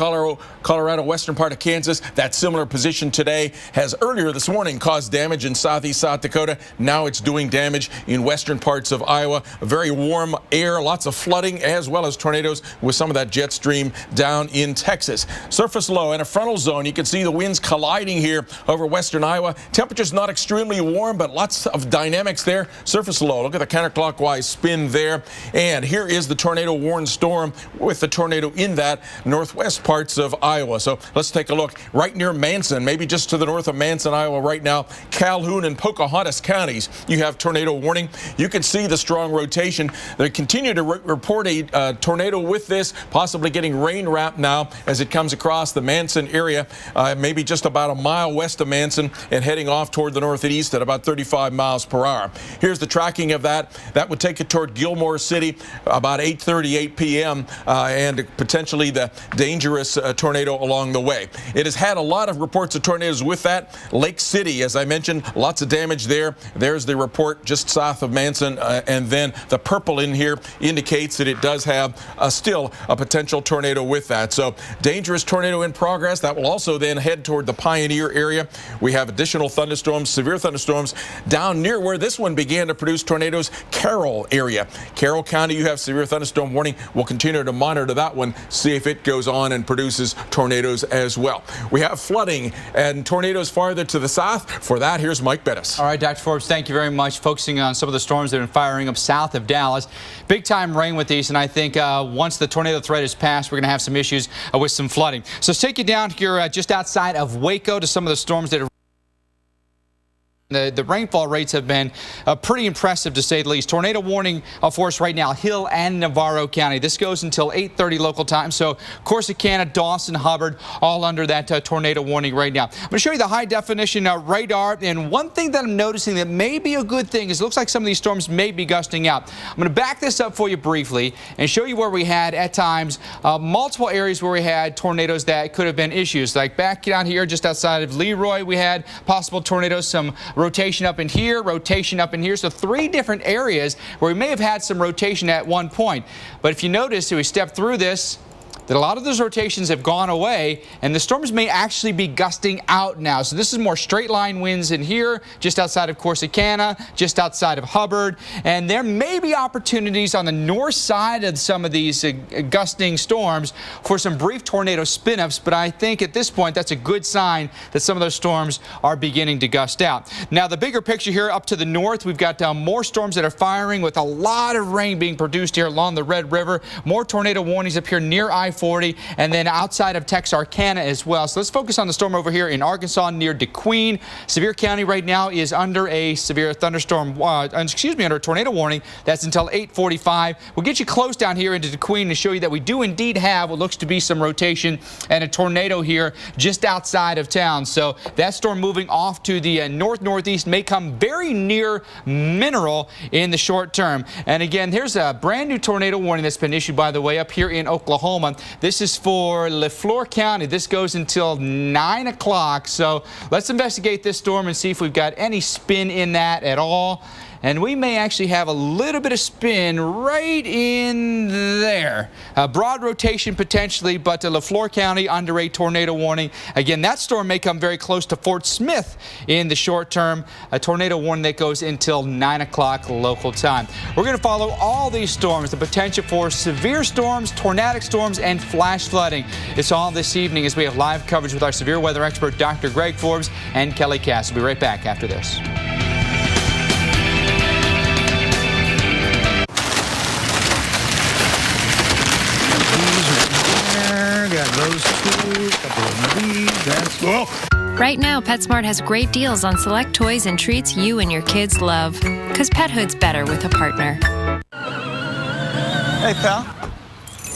Colorado, western part of Kansas. That similar position today has earlier this morning caused damage in southeast South Dakota. Now it's doing damage in western parts of Iowa. Very warm air, lots of flooding, as well as tornadoes with some of that jet stream down in Texas. Surface low and a frontal zone. You can see the winds colliding here over western Iowa. Temperatures not extremely warm, but lots of dynamics there. Surface low. Look at the counterclockwise spin there. And here is the tornado warned storm with the tornado in that northwest parts of Iowa. So let's take a look right near Manson, maybe just to the north of Manson, Iowa right now. Calhoun and Pocahontas counties, you have tornado warning. You can see the strong rotation. They continue to report a tornado with this, possibly getting rain wrap now as it comes across the Manson area, maybe just about a mile west of Manson and heading off toward the northeast at about 35 miles per hour. Here's the tracking of that. That would take it toward Gilmore City about 8:38 p.m. And potentially the dangerous tornado along the way. It has had a lot of reports of tornadoes with that. Lake City, as I mentioned, lots of damage there. There's the report just south of Manson, and then the purple in here indicates that it does have still a potential tornado with that. So dangerous tornado in progress. That will also then head toward the Pioneer area. We have additional thunderstorms, severe thunderstorms down near where this one began to produce tornadoes, Carroll area. Carroll County, you have severe thunderstorm warning. We'll continue to monitor that one, see if it goes on and produces tornadoes as well. We have flooding and tornadoes farther to the south. For that, here's Mike Bettis. All right, Dr. Forbes, thank you very much. Focusing on some of the storms that have been firing up south of Dallas. Big time rain with these, and I think once the tornado threat is passed, we're going to have some issues with some flooding. So let's take you down here just outside of Waco to some of the storms that are The rainfall rates have been pretty impressive, to say the least. Tornado warning for us right now, Hill and Navarro County. This goes until 8:30 local time. So Corsicana, Dawson, Hubbard, all under that tornado warning right now. I'm going to show you the high definition radar. And one thing that I'm noticing that may be a good thing is it looks like some of these storms may be gusting out. I'm going to back this up for you briefly and show you where we had at times multiple areas where we had tornadoes that could have been issues. Like back down here just outside of Leroy, we had possible tornadoes, some rotation up in here, rotation up in here. So 3 different areas where we may have had some rotation at one point. But if you notice, as we step through this, that a lot of those rotations have gone away, and the storms may actually be gusting out now. So this is more straight line winds in here, just outside of Corsicana, just outside of Hubbard. And there may be opportunities on the north side of some of these gusting storms for some brief tornado spin-ups. But I think at this point, that's a good sign that some of those storms are beginning to gust out. Now, the bigger picture here up to the north, we've got more storms that are firing with a lot of rain being produced here along the Red River. More tornado warnings up here near I-40. I-40, and then outside of Texarkana as well. So let's focus on the storm over here in Arkansas near DeQueen. Sevier County right now is under a severe thunderstorm, under a tornado warning. That's until 8:45. We'll get you close down here into DeQueen to show you that we do indeed have what looks to be some rotation and a tornado here just outside of town. So that storm moving off to the north-northeast may come very near Mineral in the short term. And again, here's a brand new tornado warning that's been issued, by the way, up here in Oklahoma. This is for Leflore County. This goes until 9 o'clock. So let's investigate this storm and see if we've got any spin in that at all. And we may actually have a little bit of spin right in there. A broad rotation potentially, but Leflore County under a tornado warning. Again, that storm may come very close to Fort Smith in the short term. A tornado warning that goes until 9 o'clock local time. We're going to follow all these storms, the potential for severe storms, tornadic storms, and flash flooding. It's all this evening as we have live coverage with our severe weather expert, Dr. Greg Forbes and Kelly Cass. We'll be right back after this. Got those two, couple of these, that's Right now, PetSmart has great deals on select toys and treats you and your kids love. Because pethood's better with a partner. Hey, pal.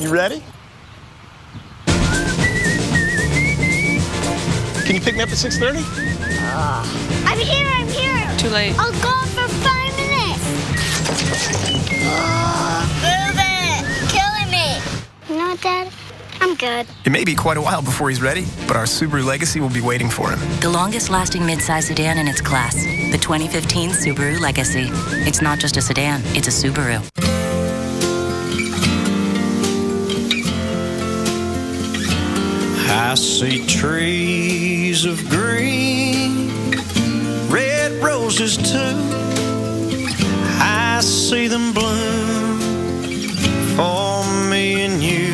You ready? Can you pick me up at 6:30? I'm here. Too late. I'll go for 5 minutes. Move it. Killing me. You know what, Dad? I'm good. It may be quite a while before he's ready, but our Subaru Legacy will be waiting for him. The longest-lasting midsize sedan in its class, the 2015 Subaru Legacy. It's not just a sedan, it's a Subaru. I see trees of green, red roses too. I see them bloom for me and you.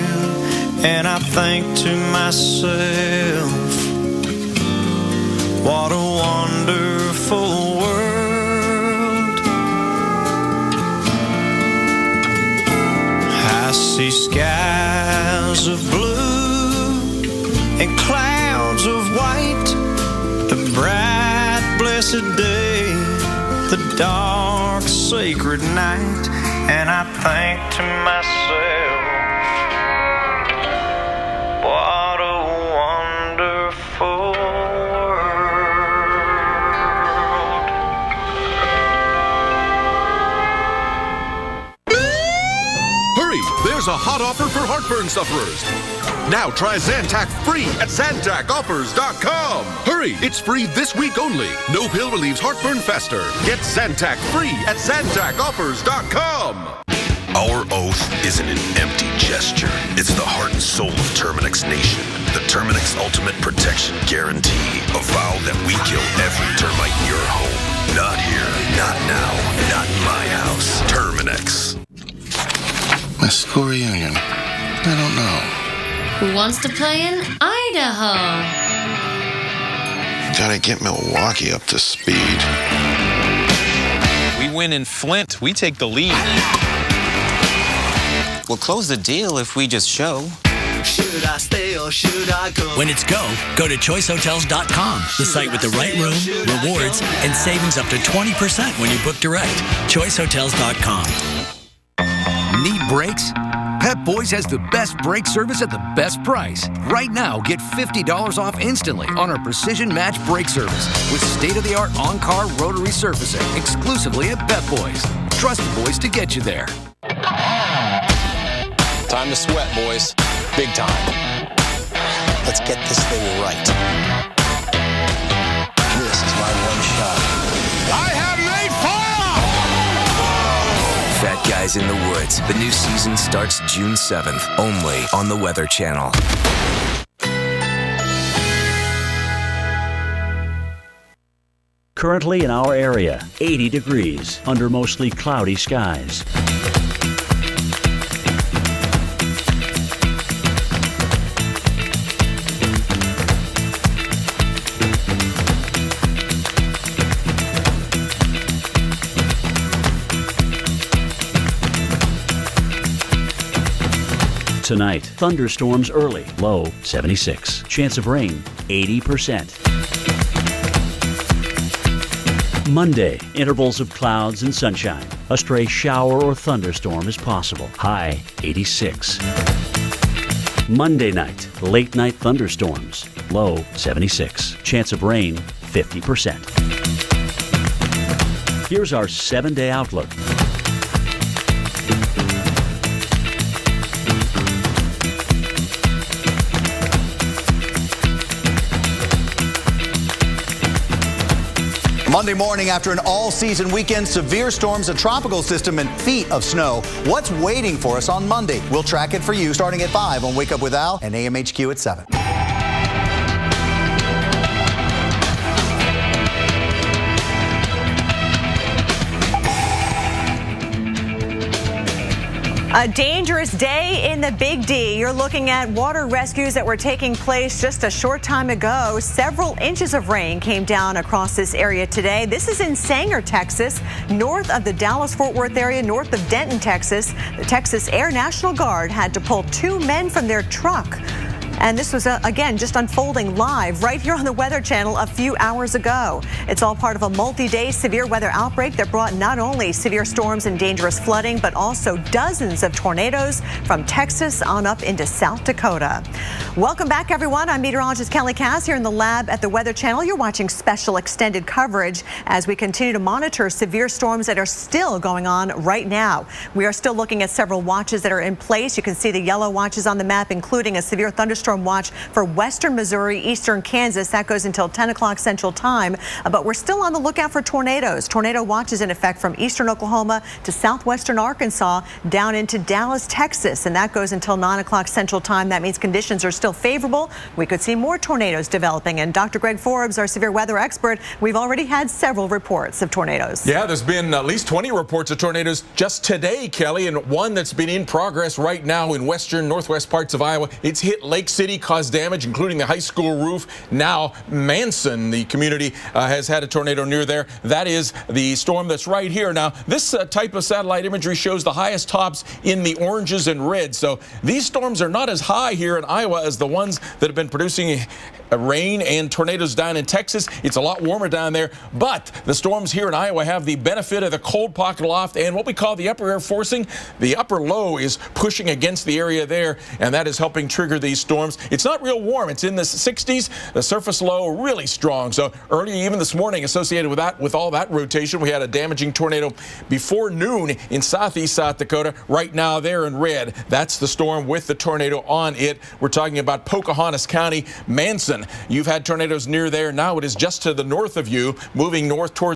And I think to myself, what a wonderful world. I see skies of blue and clouds of white, the bright blessed day, the dark sacred night. And I think to myself, what a wonderful world. Hurry! There's a hot offer for heartburn sufferers. Now try Zantac free at ZantacOffers.com. Hurry! It's free this week only. No pill relieves heartburn faster. Get Zantac free at ZantacOffers.com. Our oath isn't an empty gesture. It's the heart and soul of Terminix Nation. The Terminix Ultimate Protection Guarantee. A vow that we kill every termite in your home. Not here, not now, not in my house. Terminix. My school reunion. I don't know. Who wants to play in Idaho? Gotta get Milwaukee up to speed. We win in Flint. We take the lead. We'll close the deal if we just show. Should I stay or should I go? When it's go to ChoiceHotels.com, the site with the right room, rewards, and savings up to 20% when you book direct. ChoiceHotels.com. Need brakes? Pep Boys has the best brake service at the best price. Right now, get $50 off instantly on our Precision Match brake service with state-of-the-art on-car rotary surfacing exclusively at Pep Boys. Trust the boys to get you there. Time to sweat, boys. Big time. Let's get this thing right. This is my one shot. I have made fire! Fat Guys in the Woods. The new season starts June 7th, only on the Weather Channel. Currently in our area, 80 degrees under mostly cloudy skies. Tonight, thunderstorms early, low 76. Chance of rain 80%. Monday, intervals of clouds and sunshine. A stray shower or thunderstorm is possible. High 86. Monday night, late night thunderstorms. Low 76. Chance of rain 50%. Here's our 7-day outlook. Monday morning, after an all-season weekend, severe storms, a tropical system, and feet of snow. What's waiting for us on Monday? We'll track it for you starting at 5 on Wake Up with Al and AMHQ at 7. A dangerous day in the Big D. You're looking at water rescues that were taking place just a short time ago. Several inches of rain came down across this area today. This is in Sanger, Texas, north of the Dallas-Fort Worth area, north of Denton, Texas. The Texas Air National Guard had to pull 2 men from their truck. And this was, again, just unfolding live right here on the Weather Channel a few hours ago. It's all part of a multi-day severe weather outbreak that brought not only severe storms and dangerous flooding, but also dozens of tornadoes from Texas on up into South Dakota. Welcome back, everyone. I'm meteorologist Kelly Cass here in the lab at the Weather Channel. You're watching special extended coverage as we continue to monitor severe storms that are still going on right now. We are still looking at several watches that are in place. You can see the yellow watches on the map, including a severe thunderstorm watch for western Missouri, eastern Kansas. That goes until 10 o'clock Central Time. But we're still on the lookout for tornadoes. Tornado watches in effect from eastern Oklahoma to southwestern Arkansas down into Dallas, Texas. And that goes until 9 o'clock Central Time. That means conditions are still favorable. We could see more tornadoes developing. And Dr. Greg Forbes, our severe weather expert, we've already had several reports of tornadoes. Yeah, there's been at least 20 reports of tornadoes just today, Kelly, and one that's been in progress right now in western, northwest parts of Iowa. It's hit Lake City, caused damage, including the high school roof. Now, Manson, the community, has had a tornado near there. That is the storm that's right here. Now, this type of satellite imagery shows the highest tops in the oranges and reds. So these storms are not as high here in Iowa as the ones that have been producing rain and tornadoes down in Texas. It's a lot warmer down there, but the storms here in Iowa have the benefit of the cold pocket aloft and what we call the upper air forcing. The upper low is pushing against the area there, and that is helping trigger these storms. It's not real warm. It's in the 60s. The surface low really strong. So early, even this morning, associated with that, with all that rotation, we had a damaging tornado before noon in southeast South Dakota. Right now, they're in red. That's the storm with the tornado on it. We're talking about Pocahontas County, Manson. You've had tornadoes near there. Now it is just to the north of you, moving north towards